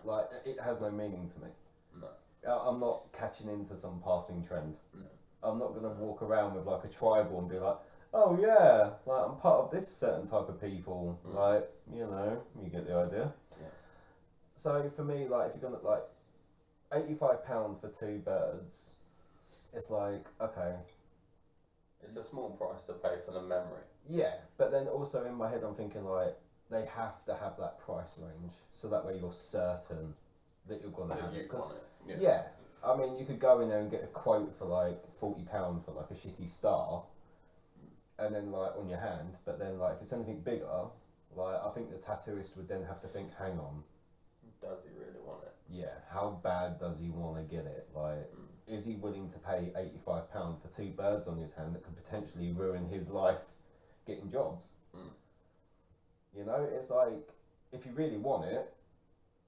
Like, it has no meaning to me. No. I'm not catching into some passing trend. No. I'm not going to walk around with like a tribal and be like, oh yeah, like I'm part of this certain type of people. Like, you know, you get the idea. Yeah. So for me, like, if you're going to, like, £85 for 2 birds, it's like, okay. It's a small price to pay for the memory. Yeah, but then also in my head I'm thinking like, they have to have that price range, so that way you're certain that you're going to have it. Cause, yeah, I mean, you could go in there and get a quote for like £40 for like a shitty star, and then like on your hand, but then like if it's anything bigger, like I think the tattooist would then have to think, hang on. Does he really want it? Yeah, how bad does he want to get it? Like, is he willing to pay £85 for 2 birds on his hand that could potentially ruin his life getting jobs? You know, it's like, if you really want it,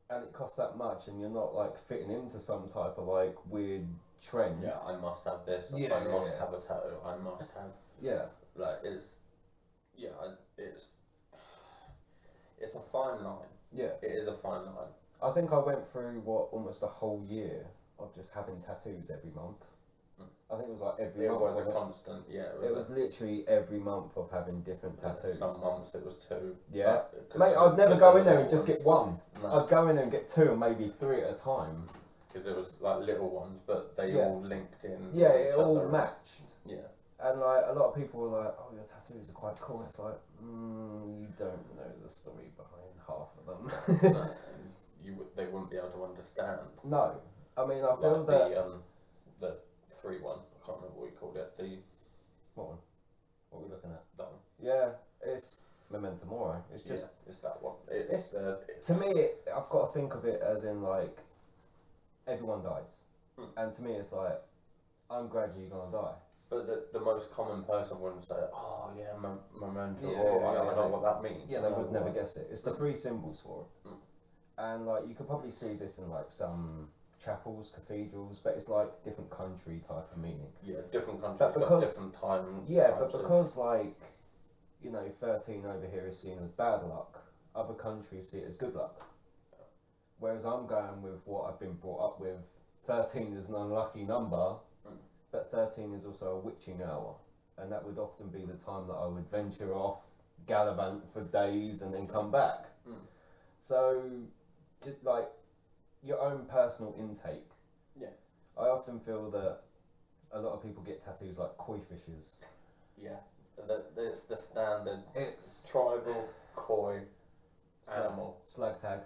and it costs that much, and you're not like fitting into some type of like weird trend. Yeah, I must have this. Yeah, I must have a tattoo. I must have. Yeah. Like it's a fine line. Yeah. It is a fine line. I think I went through almost a whole year of just having tattoos every month. I think it was like every month. It was a constant, yeah. It was literally every month of having different tattoos. Some months it was 2. Yeah. Mate, I'd never go in there and just get one. No. I'd go in there and get 2 and maybe 3 at a time. Because it was like little ones, but they all linked in. Yeah, it all matched. Yeah. And like a lot of people were like, oh, your tattoos are quite cool. It's like, you don't know the story behind half of them. No, they wouldn't be able to understand. No. I mean, I feel like that... the 3 one, I can't remember what you called it. What one? What are we looking at? That one. Yeah, it's Memento Mori. It's just... Yeah, it's that one. To me, I've got to think of it as in like, everyone dies. And to me it's like, I'm gradually going to die. But the most common person wouldn't say, oh yeah, Memento Yeah, Mori, I don't know what that means. Yeah, they would never guess it. It's the 3 symbols for it. And like, you could probably see this in like some chapels, cathedrals, but it's like different country type of meaning. Yeah, different countries but because, got different time. Yeah, but because like, you know, 13 over here is seen as bad luck, other countries see it as good luck. Whereas I'm going with what I've been brought up with. 13 is an unlucky number, but 13 is also a witching hour, and that would often be the time that I would venture off, gallivant for days, and then come back. So, just like your own personal intake. Yeah. I often feel that a lot of people get tattoos like koi fishes. Yeah. It's the standard. It's tribal koi animal. Slag tag.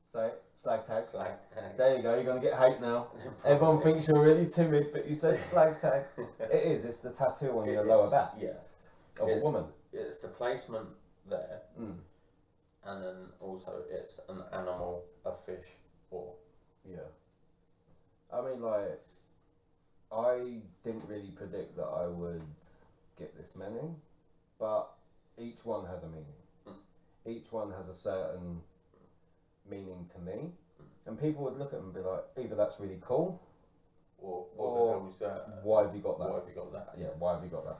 Say slag tag. Slag tag. There you go, you're going to get hate now. Everyone thinks you're really timid, but you said slag tag. It is, it's the tattoo on your lower back. Yeah. Of a woman. It's the placement there. And then also it's an animal, a fish, or... Yeah. I mean, like, I didn't really predict that I would get this many, but each one has a meaning. Each one has a certain meaning to me, and people would look at them and be like, either that's really cool, or what the hell is that? Why have you got that? Why have you got that? Yeah, why have you got that?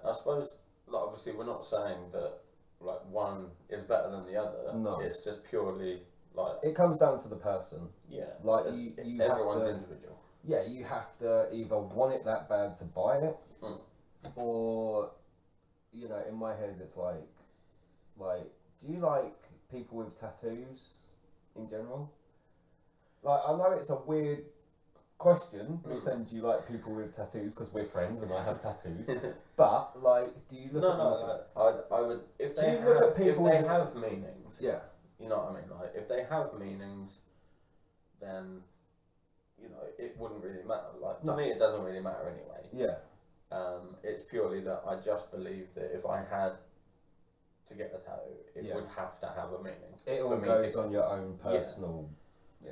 I suppose, like, obviously we're not saying that like one is better than the other. No. It's just purely like... It comes down to the person. Yeah. Like you everyone's have to, individual. Yeah, you have to either want it that bad to buy it, or, you know, in my head it's like, do you like people with tattoos in general? Like, I know it's a weird question, me saying do you like people with tattoos because we're friends and I have tattoos, but like, do you look at I would, if they have meanings, yeah, you know what I mean, like if they have meanings, then you know it wouldn't really matter. Like to me, it doesn't really matter anyway. Yeah. It's purely that I just believe that if I had to get a tattoo, it would have to have a meaning. It all goes on your own personal. Yeah.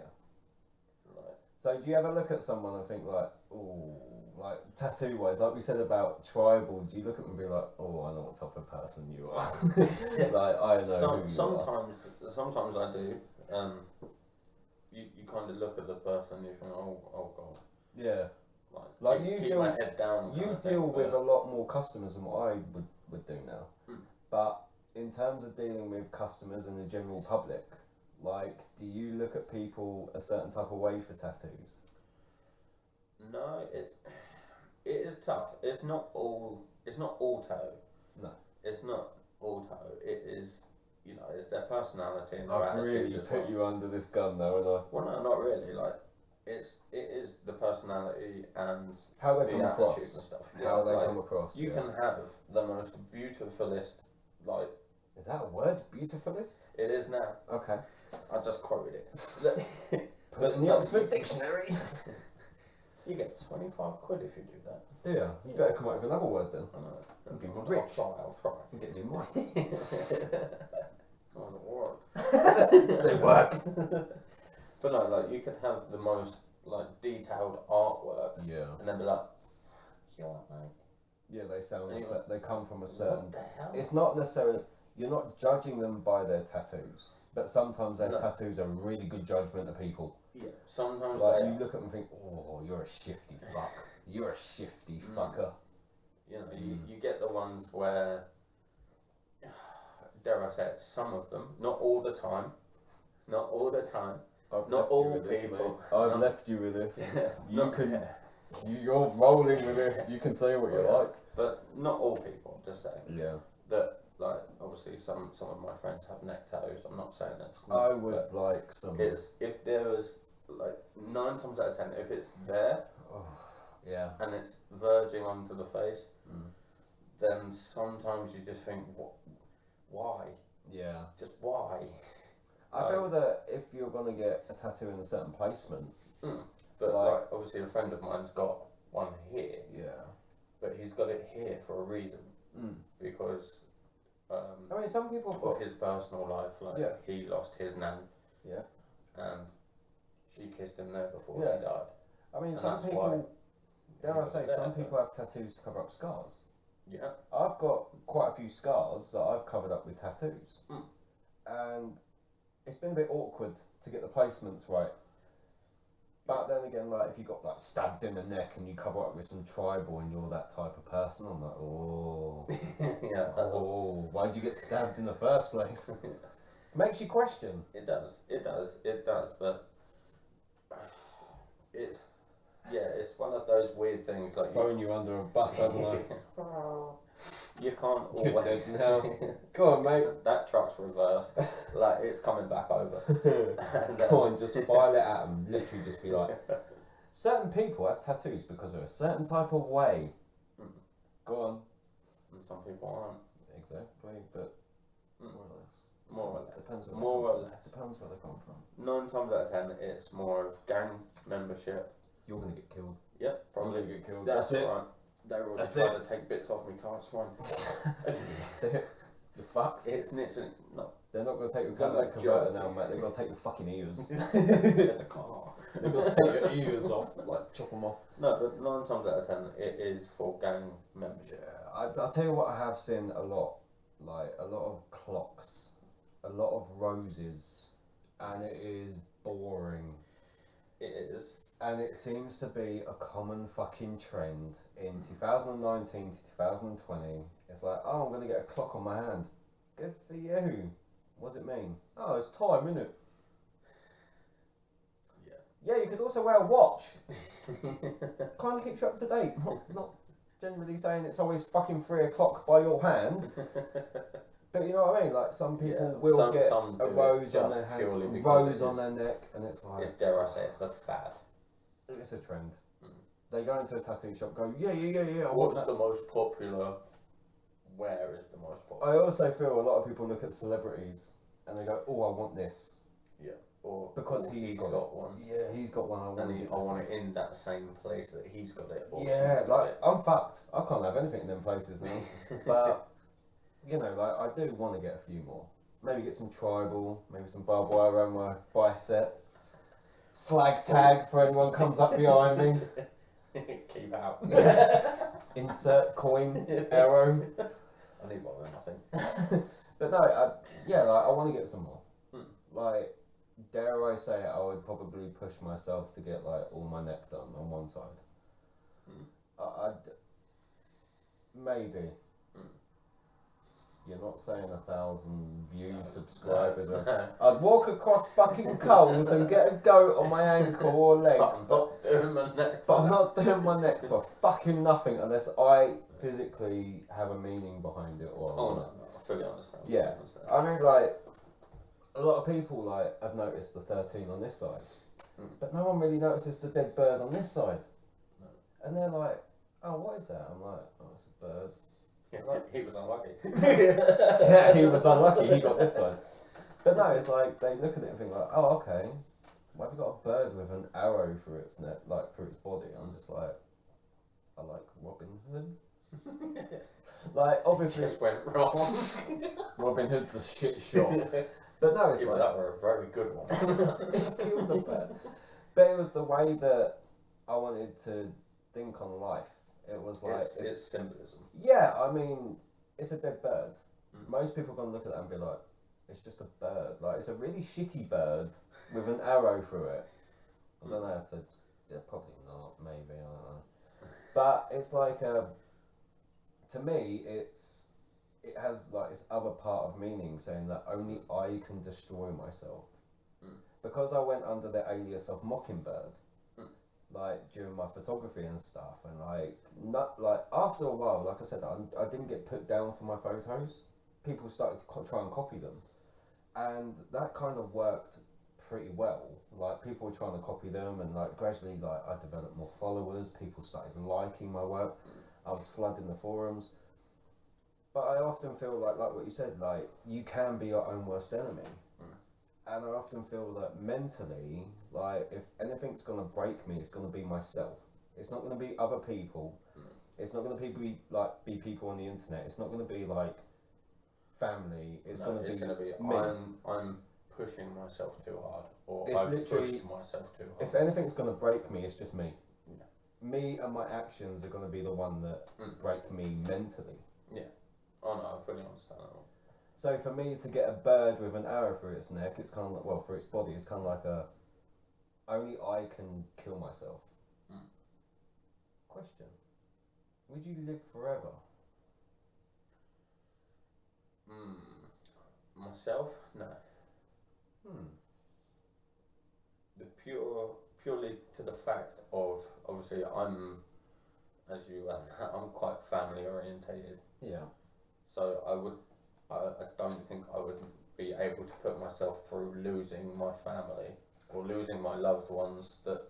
Right. So do you ever look at someone and think like, oh, like tattoo wise, like we said about tribal, do you look at them and be like, oh, I know what type of person you are? Like, I know who you are. Sometimes I do. You kind of look at the person and you think, oh god. Yeah. Like keep my head down. You deal with a lot more customers than what I would do now. But in terms of dealing with customers and the general public, like, do you look at people a certain type of way for tattoos? No, it is tough. It's not all toe. No. It's not all toe. It is, it's their personality and their attitude. I've really put you under this gun though, haven't I? Well, no, not really. Like, it is the personality and how they the come attitude across. and stuff. How they come across. You can have the most beautifulest, like. Is that a word? Beautifulist? It is now. Okay. I just quoted it. Put it in the Oxford Dictionary. You get 25 quid if you do that. Yeah, you better come up with another word then. I know. And be rich. I'll try. And get new mics. Oh, the word. They work. But no, like, you could have the most, like, detailed artwork. Yeah. And then be like, you alright, mate? Yeah, they sound they come from a certain. What the hell? It's not necessarily. You're not judging them by their tattoos, but sometimes their tattoos are a really good judgment of people. Yeah, sometimes like you look at them and think, oh, you're a shifty fuck. You're a shifty fucker. You get the ones where, dare I say it, some of them, not all the time, not all people. I've left you with this. You're rolling with this. You can say what you like. But not all people, I'm just saying. Yeah. That, like, obviously some of my friends have neck tattoos. I'm not saying that's I would like some. If there was, like, 9 times out of 10, if it's there, yeah, and it's verging onto the face, then sometimes you just think, why? Yeah. Just why? I feel that if you're gonna get a tattoo in a certain placement, but like obviously a friend of mine's got one here. Yeah. But he's got it here for a reason. Because I mean, some people of his personal life, like he lost his nan. Yeah. And she kissed him there before she died. I mean, some people, dare I say, some people have tattoos to cover up scars. Yeah. I've got quite a few scars that I've covered up with tattoos. And it's been a bit awkward to get the placements right. But then again, like, if you got, like, stabbed in the neck and you cover up with some tribal and you're that type of person, I'm like, oh. Yeah. Oh, why did you get stabbed in the first place? Makes you question. It does, but it's one of those weird things, like throwing you under a bus, haven't I? You can't always. Now. Go on, mate. That truck's reversed. Like, it's coming back over. And, go on, just file it at them. Literally, just be like, certain people have tattoos because of a certain type of way. Go on. And some people aren't. Exactly, but more or less. Depends where they come from. 9 times out of 10, it's more of gang membership. You're gonna get killed. Yep, probably. You're gonna get killed. That's it. Right. They're already trying to take bits off me car, it's fine. That's it. You're fucked. It's literally, no. They're not going to take your converter now, mate. They're going to take your fucking ears. In the car. They're going to take your ears off, like, chop them off. No, but 9 times out of 10, it is for gang membership. Yeah, I'll tell you what I have seen a lot. Like, a lot of clocks, a lot of roses, and it is boring. It is. And it seems to be a common fucking trend in 2019 to 2020. It's like, oh, I'm going to get a clock on my hand. Good for you. What does it mean? Oh, it's time, isn't it? Yeah. Yeah, you could also wear a watch. Kind of keeps you up to date. Not generally saying it's always fucking 3 o'clock by your hand. But you know what I mean? Like, some people will get a rose on their hand, rose on their neck, and it's like... It's, dare I say it, the fad. It's a trend. They go into a tattoo shop, go, yeah. What's the most popular? Where is the most popular? I also feel a lot of people look at celebrities and they go, oh, I want this. Yeah. Or because he's got one. Yeah, he's got one. I want it in that same place that he's got it. Or yeah, like I'm fucked. I can't have anything in them places now. But you know, like I do want to get a few more. Maybe get some tribal, maybe some barbed wire around my bicep. Slag tag for anyone comes up behind me. Keep out. Insert coin arrow. I need one of them, I think. But no, I want to get some more. Like, dare I say it, I would probably push myself to get like all my neck done on one side. I'd maybe. You're not saying 1,000 views, subscribers. No. I'd walk across fucking coals and get a goat on my ankle or leg. But I'm But I'm not not doing my neck. doing my neck for fucking nothing unless I physically have a meaning behind it. Or no, I fully understand. yeah, I mean, like, a lot of people like have noticed the 13 on this side, but no one really notices the dead bird on this side. No. And they're like, "Oh, what is that?" I'm like, "Oh, it's a bird." Like, he was unlucky. Yeah, he was unlucky. He got this side. But no, it's like they look at it and think like, "Oh, okay. Why have you got a bird with an arrow through its neck, like through its body?" I'm just like, I like Robin Hood. Like, obviously, Just went wrong. Robin Hood's a shit shot. But no, it's like that were a very good one. it killed the bird. But it was the way that I wanted to think on life. It was like it's symbolism. Yeah, I mean, it's a dead bird. Most people are gonna look at that and be like, "It's just a bird. Like, it's a really shitty bird with an arrow through it." I don't know if they're probably not. Maybe, I don't know. But it's like to me, it has like this other part of meaning saying that only I can destroy myself. Because I went under the alias of Mockingbird, like during my photography and stuff, and like after a while, like I said, I didn't get put down for my photos. People started to try and copy them, and that kind of worked pretty well. Like, people were trying to copy them, and like gradually, like, I developed more followers. People started liking my work. I was flooding the forums. But I often feel like what you said, like, you can be your own worst enemy. And I often feel that mentally, like, if anything's going to break me, it's going to be myself. It's not going to be other people. It's not going to be people on the internet. It's not going to be like family. It's going to be me. I'm pushing myself too hard, or It's I've literally, pushed myself too hard. if anything's going to break me, it's just me. Me and my actions are going to be the one that break me mentally. Yeah. Oh no, I fully understand that one. So for me to get a bird with an arrow through its neck, it's kind of like, well, through its body, it's kind of like only I can kill myself. Question: would you live forever? Myself? No. Purely to the fact of, obviously, I'm quite family orientated. Yeah. So I don't think I would be able to put myself through losing my family or losing my loved ones that,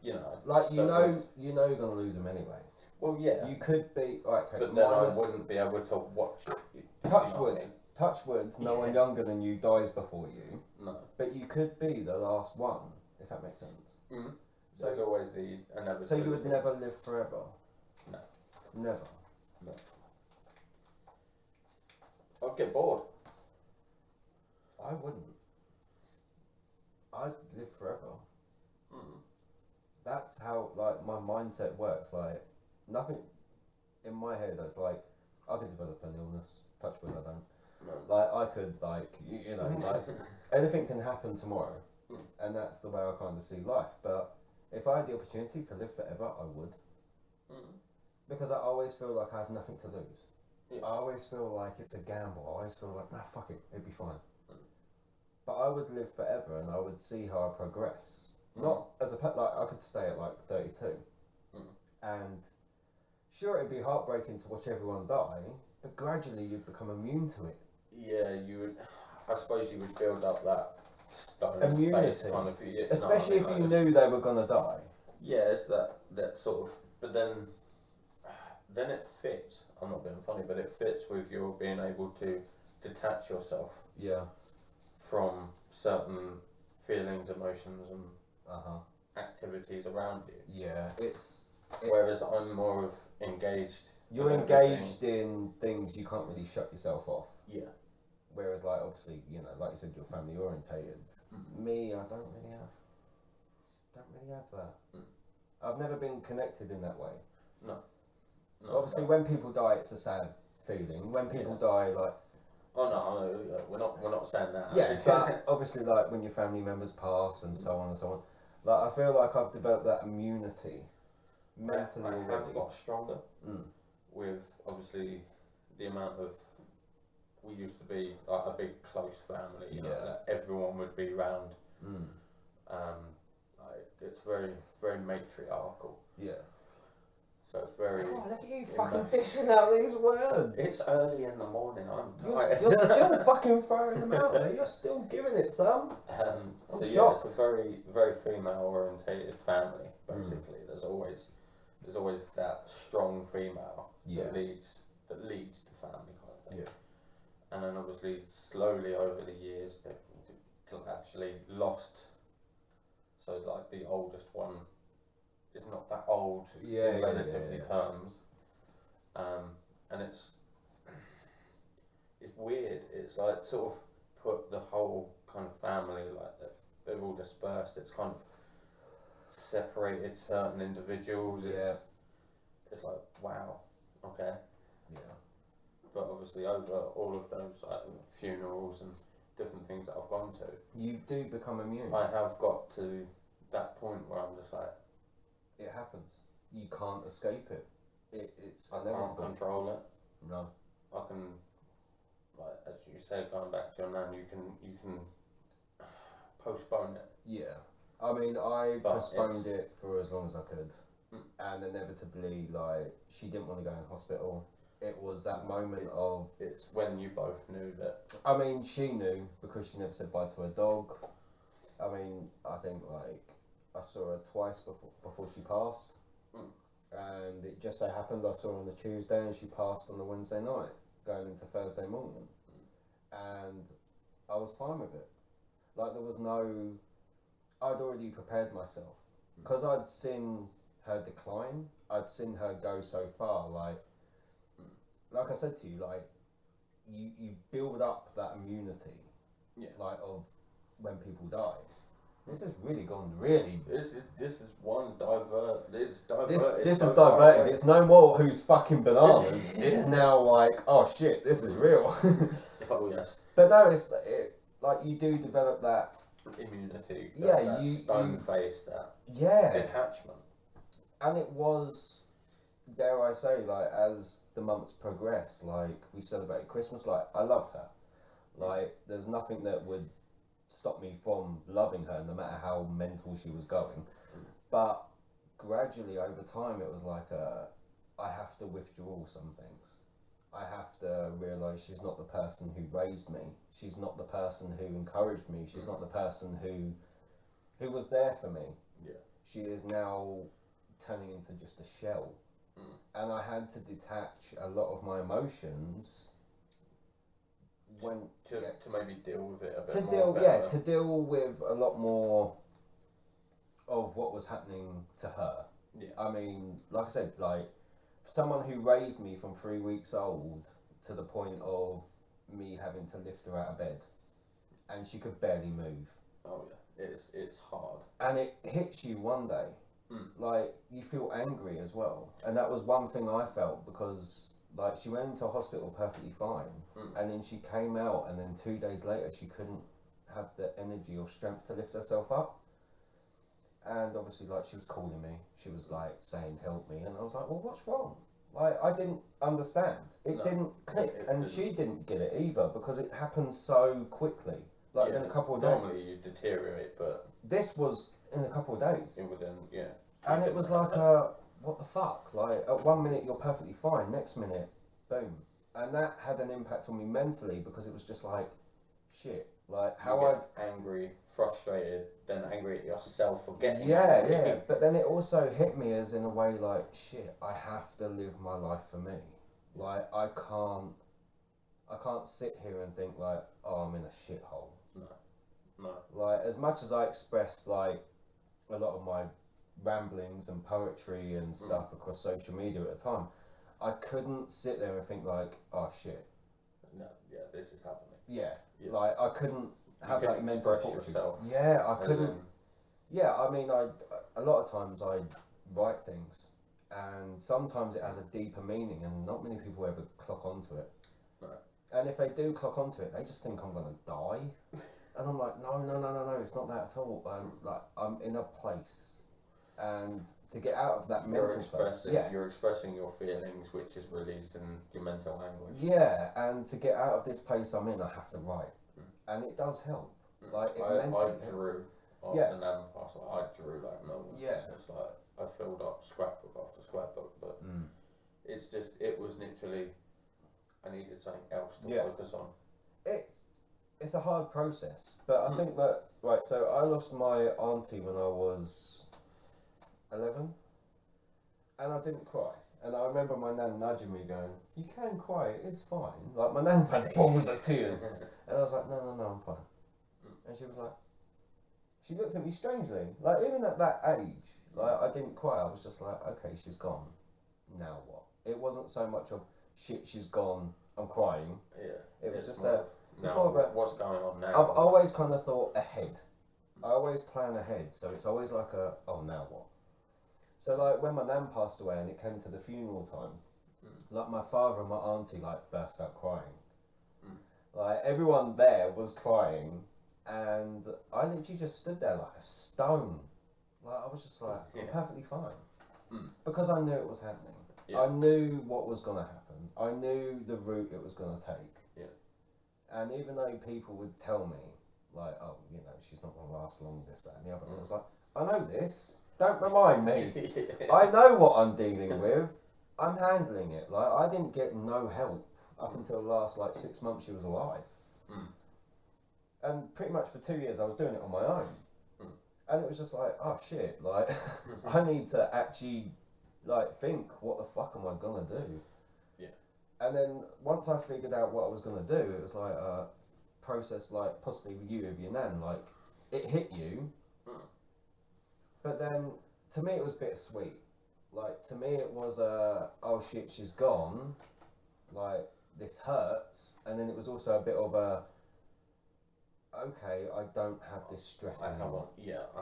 you know. Like, you know you're going to lose them anyway. Well, yeah. You could be, okay. But then I wouldn't be able to watch it. Touch wood, no one younger than you dies before you. No. But you could be the last one, if that makes sense. So there's always the inevitability. So you would never live forever? No. Never? No. I'd get bored. I wouldn't. I'd live forever. That's how, like, my mindset works. Like, nothing in my head that's like, I could develop an illness. Touch wood, I don't. No. Like, I could, like, you know, like, anything can happen tomorrow. And that's the way I kind of see life. But if I had the opportunity to live forever, I would. Because I always feel like I have nothing to lose. I always feel like it's a gamble. I always feel like, nah, fuck it, it'd be fine. But I would live forever, and I would see how I progress. Not as a pet, like, I could stay at like 32. And sure, it'd be heartbreaking to watch everyone die, but gradually you'd become immune to it. Yeah, you would. I suppose you would build up that stone immunity, face kind of. Yeah, especially if you knew they were gonna die. Yeah, it's that sort of. But then it fits. I'm not being funny, but it fits with your being able to detach yourself. Yeah. From certain feelings, emotions, and activities around you. Yeah, whereas I'm more of engaged. You're engaged in things you can't really shut yourself off. Yeah. Whereas, like, obviously, you know, like you said, you're family orientated. Me, I don't really have that. I've never been connected in that way. No. Obviously, when people die, it's a sad feeling. When people die, like, Oh no, we're not saying that. Yeah, but obviously, like when your family members pass and so on and so on, like I feel like I've developed that immunity mentally I already. have got stronger with obviously the amount of. We used to be like a big close family. You know, like everyone would be round. Like it's very very matriarchal. Yeah. So it's very. Oh, look at you fucking fishing out these words. It's early in the morning. You're still fucking throwing them out there. You're still giving it some. So yeah, it's a very very female orientated family. Basically, there's always that strong female that leads the family kind of thing. Yeah. And then obviously slowly over the years they actually lost. So like the oldest one is not that old in relatively terms, and it's weird. It's like sort of put the whole kind of family like they've all dispersed. It's kind of separated certain individuals. It's like wow, okay. Yeah. But obviously over all of those like funerals and different things that I've gone to, you do become immune. I have got to that point where I'm just like, it happens. You can't escape it. It's I can't control it. No. I can, like as you said, going back to your nan, you can postpone it. Yeah. I mean, I postponed it for as long as I could, and inevitably, like she didn't want to go in hospital. It was that moment of. It's when you both knew that. I mean, she knew because she never said bye to her dog. I mean, I think like. I saw her twice before she passed, and it just so happened I saw her on the Tuesday and she passed on the Wednesday night, going into Thursday morning, and I was fine with it. Like there was no, I'd already prepared myself because I'd seen her decline. I'd seen her go so far. Like I said to you, like you build up that immunity, like of when people die. This has really gone really. This is one divert. This is diverted. It's no more who's fucking bananas. It's now like, oh shit, this is real. Oh yes. But no, like you do develop that immunity. That stone face, that detachment. And it was, dare I say, like as the months progress, like we celebrated Christmas. Like I loved her. Like there's nothing that would stop me from loving her, no matter how mental she was going. But gradually over time it was like I have to withdraw some things. I have to realise she's not the person who raised me. She's not the person who encouraged me. She's not the person who was there for me. Yeah. She is now turning into just a shell. And I had to detach a lot of my emotions to maybe deal with it a bit more. To deal with a lot more of what was happening to her. Yeah. I mean, like I said, like someone who raised me from 3 weeks old to the point of me having to lift her out of bed, and she could barely move. Oh yeah, it's hard. And it hits you one day, like you feel angry as well, and that was one thing I felt because. Like she went into hospital perfectly fine, and then she came out, and then 2 days later she couldn't have the energy or strength to lift herself up. And obviously, like she was calling me, she was like saying, "Help me," and I was like, "Well, what's wrong?" Like I didn't understand. It didn't click, and she didn't get it either because it happened so quickly. Like in a couple of days. Normally you deteriorate, but this was in a couple of days. Within And it was like what the fuck? Like, at 1 minute you're perfectly fine, next minute, boom. And that had an impact on me mentally because it was just like, shit. Like, how angry, frustrated, then angry at yourself for getting angry. Yeah. But then it also hit me as in a way like, shit, I have to live my life for me. Like, I can't sit here and think like, oh, I'm in a shithole. No. Like, as much as I expressed, like, a lot of my ramblings and poetry and stuff across social media at the time, I couldn't sit there and think like, oh shit. No, this is happening. Yeah. Like I couldn't have that mental yourself. Yeah, I couldn't. Yeah, I mean, a lot of times I write things, and sometimes it has a deeper meaning, and not many people ever clock onto it. No. And if they do clock onto it, they just think I'm gonna die. And I'm like, no, it's not that at all. I'm in a place, and to get out of that mental space, you're expressing your feelings, which is releasing your mental anguish. Yeah, and to get out of this place I'm in, I have to write, and it does help. Like I drew after Nan passed. I drew like normal. Yeah, it's like I filled up scrapbook after scrapbook, but it's just it was literally I needed something else to focus on. It's a hard process, but I think that, right, so I lost my auntie when I was 11, and I didn't cry. And I remember my nan nudging me going, you can cry, it's fine. Like, my nan had balls of tears. And I was like, no, I'm fine. And she was like, she looked at me strangely. Like, even at that age, like, I didn't cry. I was just like, okay, she's gone. Now what? It wasn't so much of, shit, she's gone, I'm crying. Yeah. It was just that. It's more about what's going on now. I've always kind of thought ahead. I always plan ahead, so it's always like oh, now what? So like when my nan passed away and it came to the funeral time, like my father and my auntie like burst out crying. Like everyone there was crying, and I literally just stood there like a stone. Like I was just like, I'm perfectly fine, because I knew it was happening. Yeah. I knew what was gonna happen. I knew the route it was gonna take. And even though people would tell me, like, oh, you know, she's not going to last long, this, that, and the other, I was like, I know this. Don't remind me. I know what I'm dealing with. I'm handling it. Like, I didn't get no help up until the last, 6 months she was alive. And pretty much for 2 years I was doing it on my own. And it was just like, oh, shit. Like, I need to actually, think, what the fuck am I going to do? And then once I figured out what I was going to do, it was like a process possibly with you, with your nan, it hit you. But then to me it was bittersweet. To me it was oh shit, she's gone. This hurts. And then it was also a bit of a, okay, I don't have this stress anymore.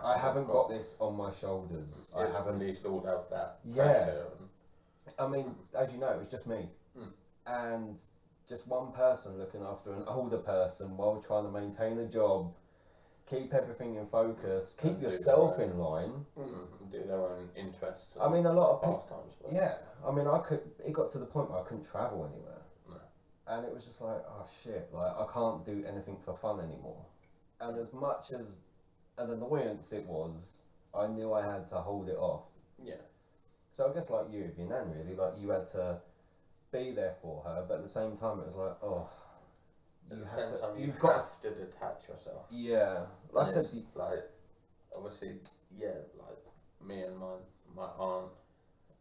I haven't got this on my shoulders. I haven't released all of that pressure. I mean, as you know, it was just me. And just one person looking after an older person while trying to maintain a job, keep everything in focus, keep yourself in line. Do their own interests. I mean, a lot of pastimes. Yeah, I mean, it got to the point where I couldn't travel anywhere. And it was just like, oh shit, I can't do anything for fun anymore. And as much as an annoyance it was, I knew I had to hold it off. Yeah. So I guess like you with your nan, really, you had to be there for her, but at the same time it was like, oh, you've got to detach yourself. Yeah, like I said, obviously, me and my aunt,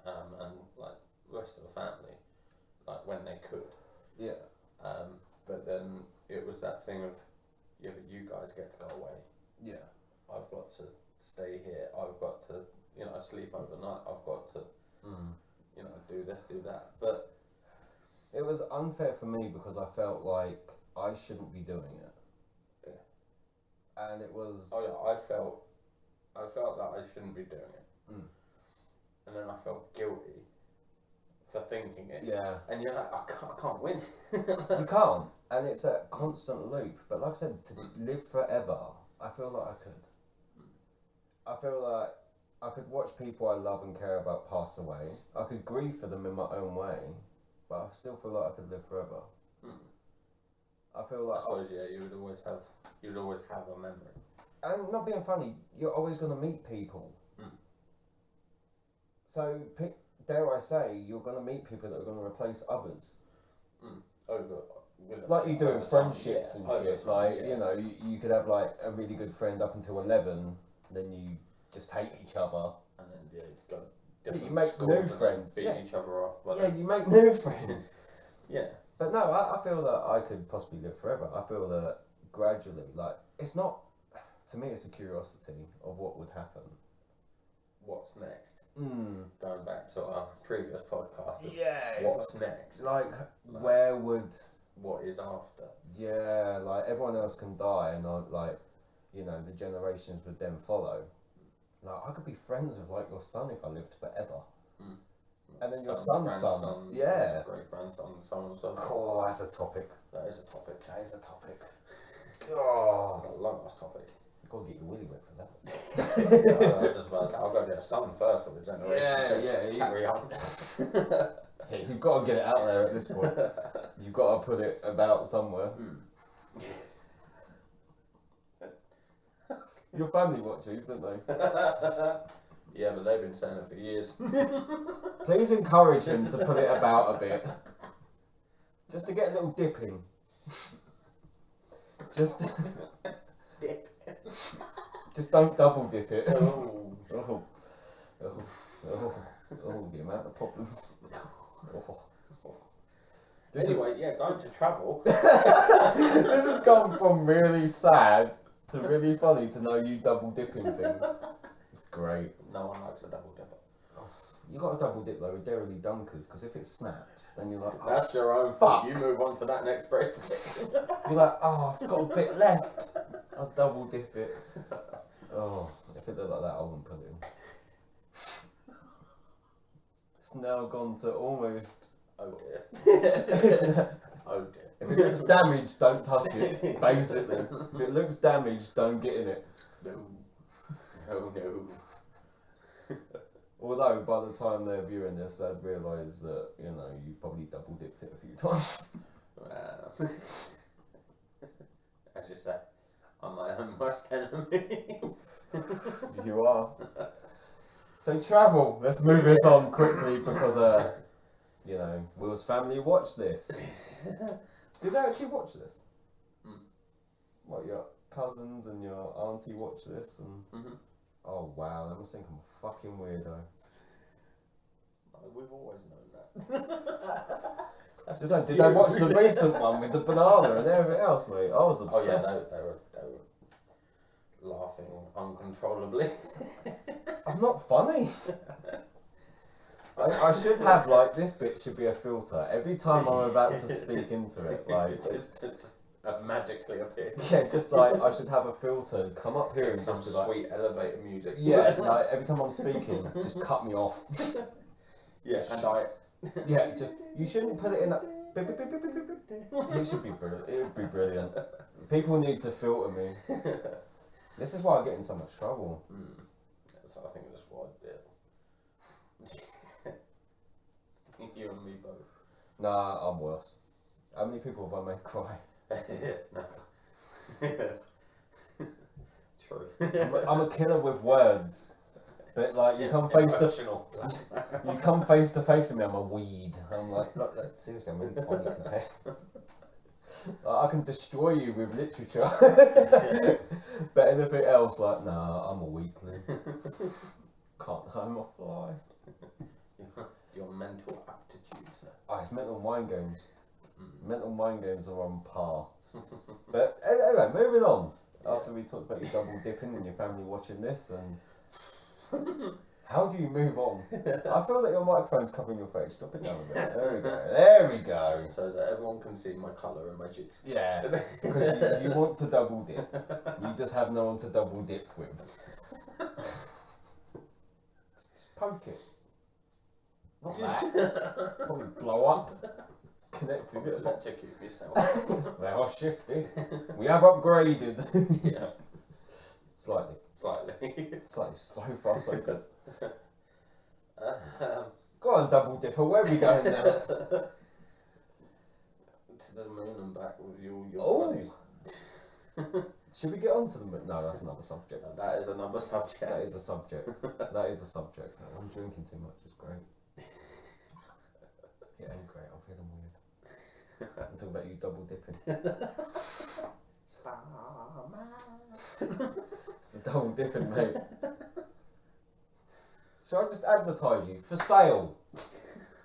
and the rest of the family, when they could. Yeah. But then it was that thing of, but you guys get to go away. Yeah. I've got to stay here. I've got to, sleep overnight. I've got to, do this, do that. But it was unfair for me because I felt like I shouldn't be doing it. Yeah. And it was... Oh yeah, I felt that I shouldn't be doing it. And then I felt guilty for thinking it. Yeah. And you're like, I can't win. You can't. And it's a constant loop. But like I said, to live forever, I feel like I could. I feel like I could watch people I love and care about pass away. I could grieve for them in my own way. But I still feel like I could live forever. I feel like... I suppose, you would always have a memory. And not being funny, you're always going to meet people. So, dare I say, you're going to meet people that are going to replace others. Like you do in friendships and shit. You could have a really good friend up until 11, then you just hate each other. And then, go... you make new friends. Beat each other off. You make new friends. Yeah. But no, I feel that I could possibly live forever. I feel that gradually, it's not, to me it's a curiosity of what would happen. What's next? Going back to our previous podcast. What's next? Where would... What is after? Yeah, everyone else can die and the generations would then follow. I could be friends with your son if I lived forever. And then your son's sons. Yeah. Great grandson, so on and so forth. Oh, that's a topic. That is a topic. That is a topic. Oh, that's a long ass topic. You've got to get your willy wet for that. I was just about to say, I'll go get a son first for the generation. Yeah, carry on. Yeah, you've got to get it out there at this point. You've got to put it about somewhere. Your family watch these, don't they? Yeah, but they've been saying it for years. Please encourage him to put it about a bit. Just to get a little dip in. Just don't double dip it. Oh, the amount of problems. Anyway, going to travel. This has gone from really sad to really funny to know you double dipping things. It's great. No one likes a double dipper. You got a double dip though with Dairy Dunkers, because if it snaps, then you're like, oh, that's your own fault. You move on to that next breadstick. You're like, oh, I've got a bit left. I'll double dip it. Oh, if it looked like that, I wouldn't put it in. It's now gone to almost. Oh dear. Oh dear. If it looks damaged, don't touch it. Basically, if it looks damaged, don't get in it. No. Oh no. Although by the time they're viewing this, they'd realise that you've probably double dipped it a few times. As you say, I'm my own worst enemy. You are. So travel. Let's move this on quickly because Will's family watched this. Did they actually watch this? What, your cousins and your auntie watch this and? Oh wow, they must think I'm a fucking weirdo. We've always known that. That's just like, did they watch the recent one with the banana and everything else, mate? I was obsessed. Oh yeah, they were laughing uncontrollably. I'm not funny. I should have, like, this bit should be a filter. Every time I'm about to speak into it, like... just magically appear. Yeah, just like, I should have a filter, come up here and some just be like... sweet elevator music. Yeah, like, every time I'm speaking, just cut me off. Yeah, and I... Yeah, just, you shouldn't put it in that... It should be brilliant. It would be brilliant. People need to filter me. This is why I get in so much trouble. I think that's why I did. You and me both. Nah, I'm worse. How many people have I made cry? No. True. I'm a killer with words. But like you come face to face with me, I'm a weed. I'm like seriously, I'm really tiny compared. I can destroy you with literature. But anything else, like, nah, I'm a weakling. Can't home or fly. Your mental aptitudes. It's mental mind games. Mental mind games are on par. But anyway, moving on. After we talked about your double dipping and your family watching this, and how do you move on? I feel that your microphone's covering your face. Drop it down a bit. There we go. There we go. So that everyone can see my colour and my cheeks. Yeah, because you want to double dip. You just have no one to double dip with. Just poke it. Not that. Probably blow up. It's connected. Electrocute yourself. They are shifty. We have upgraded. Yeah. Slightly. Slightly. So far so good. Go on, double dipper. Where are we going now? To the moon and back with your buddies. Should we get on to the moon? No, that's another subject. That is another subject. That is a subject. That is a subject. I'm drinking too much. It's great. It ain't great. I'm feeling weird. I'm talking about you double dipping. It's a double dipping, mate. Should I just advertise you? For sale.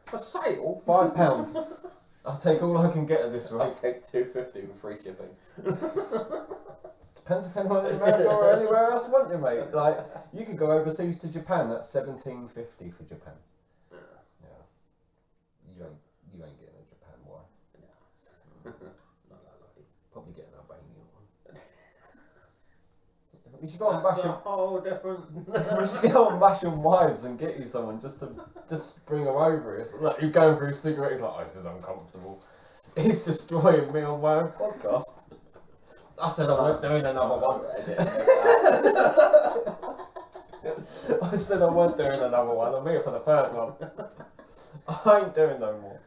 For sale? £5. I'll take all I can get at this rate. I'll take $2.50 with free shipping. Depends on America or anywhere else, won't you, mate? Like, you could go overseas to Japan. That's $17.50 for Japan. Yeah. You ain't getting a Japan wife. No. Not that lucky. Probably get an Albanian one. You should go on Bash a whole different... You should go on Bash and Wives and get you someone just to bring her over. It's like he's going through cigarettes, he's like, oh, this is uncomfortable. He's destroying me on my own podcast. I said I weren't doing another one. I said I weren't doing another one. I'm here for the third one. I ain't doing no more.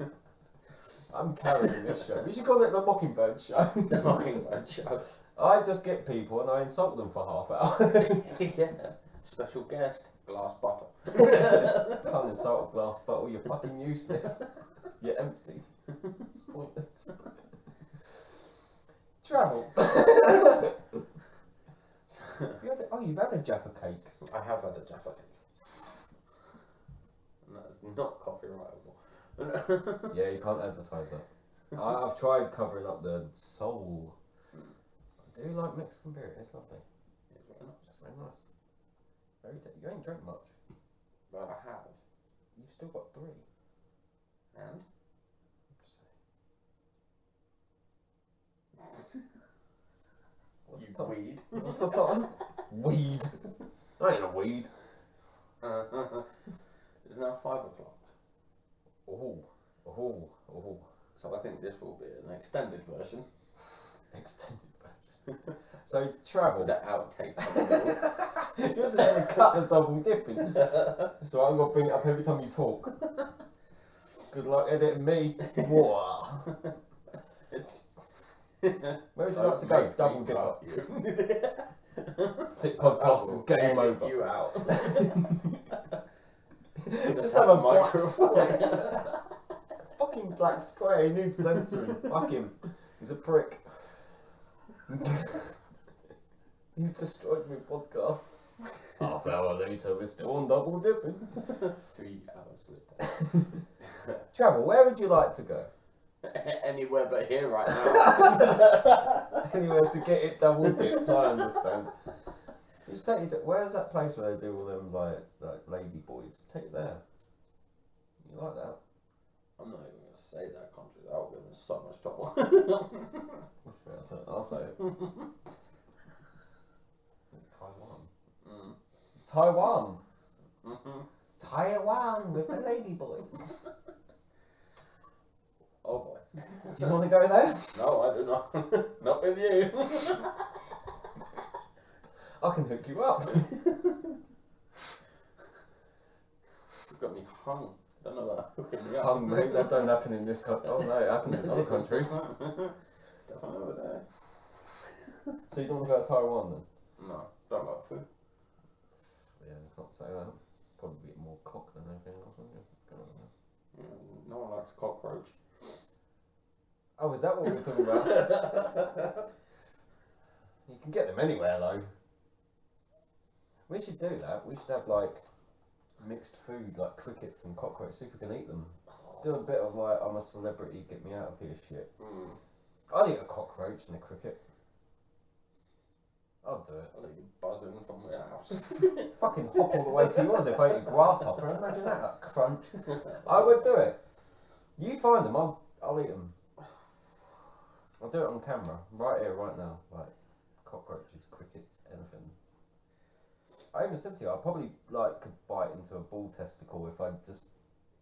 I'm carrying this show. We should call it the Mockingbird Show. The Mockingbird Show. I just get people and I insult them for half an hour. Yeah. Special guest, glass bottle. Can't insult a glass bottle, you're fucking useless. You're empty. It's pointless. Travel. You've had a Jaffa cake. I have had a Jaffa cake. And that is not copyrightable. Yeah, you can't advertise that. I've tried covering up the soul. I do like Mexican beer, it's lovely. It's very nice. It's very nice. You ain't drank much. But I have. You've still got 3. And? What's you the time? weed. What's the time? Weed. I ain't a weed. It's now 5 o'clock. Oh. So I think this will be an extended version. Extended version. So travel. The outtake. You're just going to cut the double dipping. So I'm going to bring it up every time you talk. Good luck editing me. Whoa. Where would you like to go? Double dipper. Sick podcast is game over. You out. Just have a black square. Fucking black square, he needs censoring. Fuck him. He's a prick. He's destroyed my podcast. Half hour later, we're still on double dipping. 3 hours later. Travel, where would you like to go? Anywhere but here right now. Anywhere to get it double dipped, I understand. You should take you to, where's that place where they do all them like lady boys? Take it there. You like that? I'm not even going to say that country. That will give me so much trouble. I'll say it. Taiwan. Taiwan. Taiwan with the lady boys. Oh boy. Do you want to go there? No, I do not. Not with you. I can hook you up. You've got me hung. I don't know about hooking me up. Hung, mate, that don't happen in this country. Oh no, it happens in other countries. Definitely over there. So you don't want to go to Taiwan then? No, don't like food. Yeah, I can't say that. Probably a bit more cock than anything else, wouldn't you? No one likes cockroach. Oh, is that what we were talking about? You can get them anywhere though. We should do that. We should have like mixed food, like crickets and cockroaches, see if we can eat them. Do a bit of like, I'm a celebrity, get me out of here shit. I'd eat a cockroach and a cricket. I'll do it. I'll let you buzzing from your house. Fucking hop all the way to yours if I eat a grasshopper. Imagine that, like crunch. I would do it. You find them, I'll eat them. I'll do it on camera, right here, right now. Like cockroaches, crickets, anything. I even said to you, I probably like could bite into a bull testicle if I just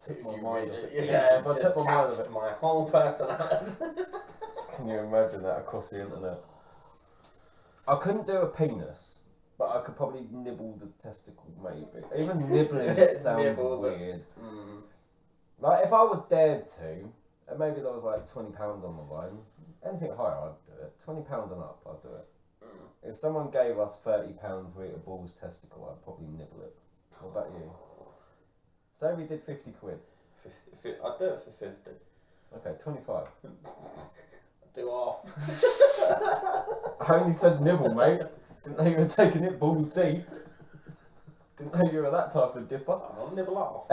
took my mind off it. Yeah, if I took my mind off it. My whole personality. Can you imagine that across the internet? I couldn't do a penis, but I could probably nibble the testicle, maybe. Even nibbling it sounds weird. Like, if I was dared to, and maybe there was like £20 on the line, anything higher, I'd do it. £20 and up, I'd do it. If someone gave us £30 to eat a bull's testicle, I'd probably nibble it. What about you? Say we did 50 quid. 50, I'd do it for 50. Okay, 25. I'd do half. I only said nibble, mate. Didn't know you were taking it balls deep. Didn't know you were that type of dipper. I'll nibble off.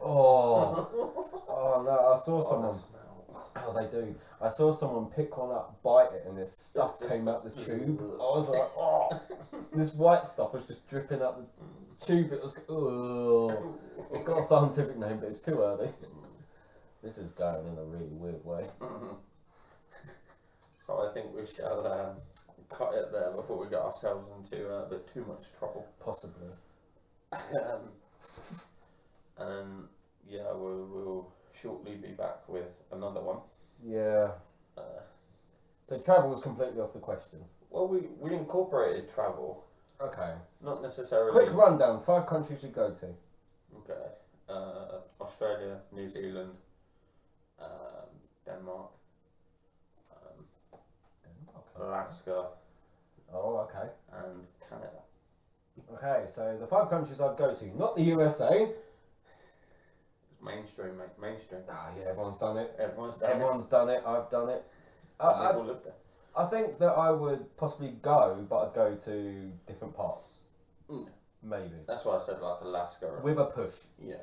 Oh no, I saw someone. Oh, they do. I saw someone pick one up, bite it, and this stuff came out the tube. I was like, oh, this white stuff was just dripping out the tube. It was, oh, it's got a scientific name, but it's too early. This is going in a really weird way. So I think we shall cut it there before we get ourselves into a bit too much trouble. Possibly. And yeah, we'll shortly be back with another one. Yeah. So travel was completely off the question. Well, we incorporated travel. Okay. Not necessarily. Quick rundown: 5 countries you go to. Okay. Australia, New Zealand, Denmark, Alaska. Oh, okay. And Canada. Okay, so the 5 countries I'd go to, not the USA. It's mainstream, mate. Mainstream. Ah, yeah, everyone's done it. Everyone's done it. I've done it. Some people lived there. I think that I would possibly go, but I'd go to different parts. Maybe. That's why I said like Alaska. With a push. Yeah.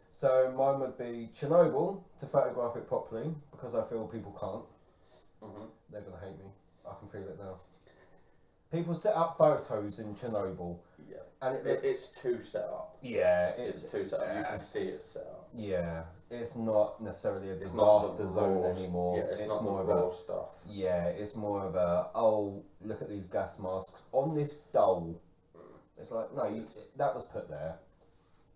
So mine would be Chernobyl, to photograph it properly, because I feel people can't. They're going to hate me. I can feel it now. People set up photos in Chernobyl. Yeah. And it's too set up. Yeah. It's too set up. You can see it set up. Yeah. It's not necessarily a disaster zone anymore. Yeah, it's not more the raw about stuff. Yeah, it's more about, oh, look at these gas masks on this dole. It's like, no, that was put there.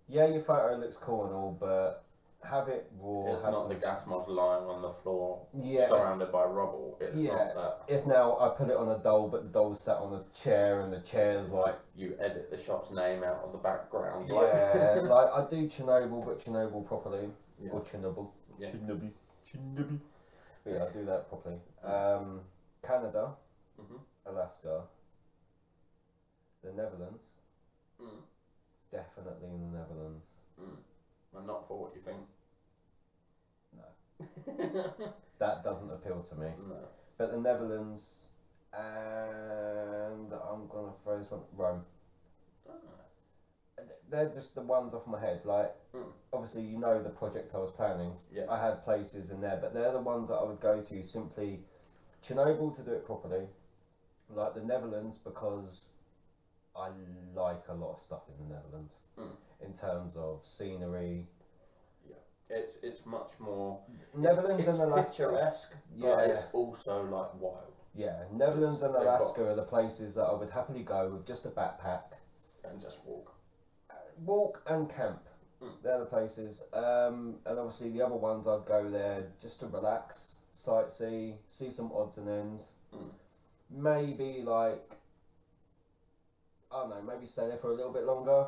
Yeah, your photo looks cool and all, but have it raw. It's not the gas mask lying on the floor, yeah, surrounded by rubble. It's not that. It's now, I put it on a dole, but the dole's sat on a chair, and the chair's like... You edit the shop's name out of the background. Yeah, like, I do Chernobyl, but Chernobyl properly. Yeah. Or Chernobyl. Yeah. Chernobyl. But yeah, I do that properly. Canada, Alaska, the Netherlands. Definitely in the Netherlands. And not for what you think. No. That doesn't appeal to me. No. But the Netherlands, and I'm going to throw this one, Rome. They're just the ones off my head. Like, obviously, you know the project I was planning. Yeah. I had places in there, but they're the ones that I would go to simply. Chernobyl to do it properly. Like the Netherlands, because I like a lot of stuff in the Netherlands. In terms of scenery. Yeah. It's much more... Netherlands and Alaska. Picturesque, but it's also like wild. Yeah, Netherlands and Alaska are the places that I would happily go with just a backpack. And just walk. Walk and camp. They're the places. And obviously the other ones I'd go there just to relax, sightsee, see some odds and ends. Maybe like, I don't know, maybe stay there for a little bit longer,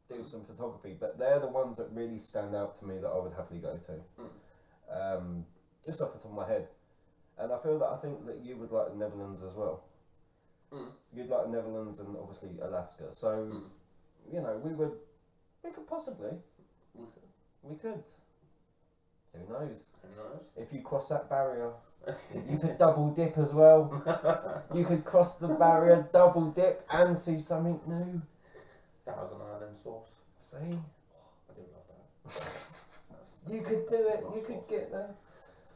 do some photography. But they're the ones that really stand out to me that I would happily go to. Just off the top of my head. And I think that you would like the Netherlands as well. You'd like the Netherlands and obviously Alaska. So, you know, we could possibly. We could. Who knows? If you cross that barrier, you could double dip as well. You could cross the barrier, double dip, and see something new. Thousand Island sauce. See? I do love that. You could do it. You could get there.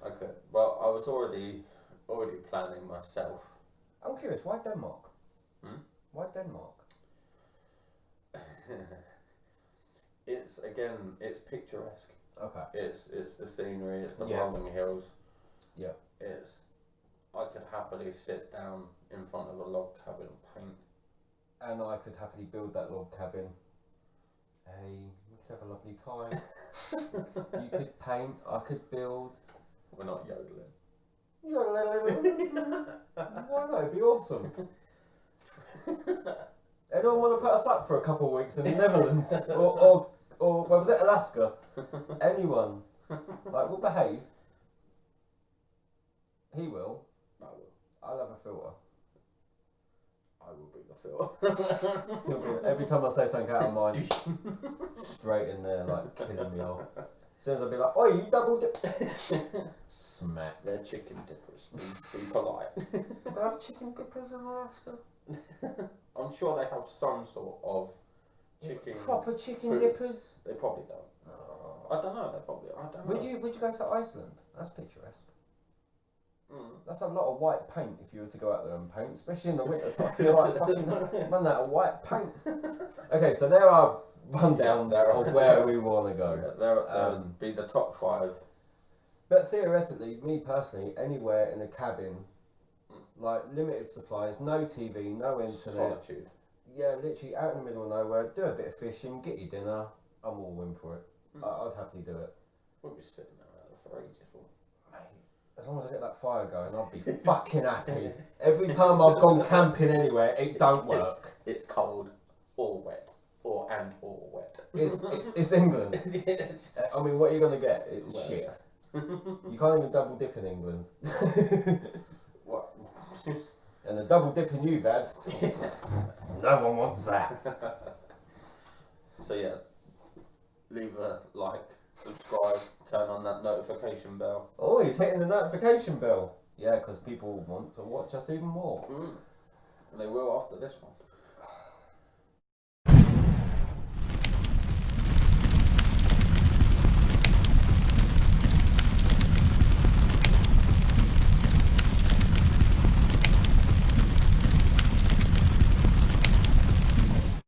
Okay. Well, I was already planning myself. I'm curious. Why Denmark? Why Denmark? It's picturesque. Okay. It's the scenery. It's the rolling hills. Yeah. I could happily sit down in front of a log cabin and paint. And I could happily build that log cabin. Hey, we could have a lovely time. You could paint, I could build. We're not yodeling. Why not? It'd be awesome. Anyone want to put us up for a couple of weeks in the Netherlands? or where was it? Alaska? Anyone? Like, we'll behave. He will. I will. I'll have a filter. I will be the filter. He'll be, every time I say something out of mind, straight in there, like, killing me off. As soon as I'll be like, oi, you double dip. Smack. They're chicken dippers. Be polite. Do they have chicken dippers in Alaska? I'm sure they have some sort of chicken. Proper chicken food. dippers? They probably don't. I don't know. They probably. I don't know. Would you go to Iceland? That's picturesque. That's a lot of white paint if you were to go out there and paint, especially in the winter time. You're like fucking run out of white paint. Okay, so there are rundowns of where we want to go. Yeah, there would be the top 5. But theoretically, me personally, anywhere in a cabin Like, limited supplies, no TV, no internet. Solitude. Yeah, literally out in the middle of nowhere, do a bit of fishing, get your dinner, I'm all in for it. I'd happily do it. We'll be sitting there for ages. Mate, as long as I get that fire going, I'll be fucking happy. Every time I've gone camping anywhere, it don't work. It's cold or wet. Or wet. It's England. Yes. I mean, what are you going to get? It's Well, shit. yeah. You can't even double dip in England. What? And a double dip in you, Dad. No one wants that. So yeah, leave a like, subscribe, turn on that notification bell. Oh, he's hitting the notification bell. Yeah, because people want to watch us even more. And they will after this one.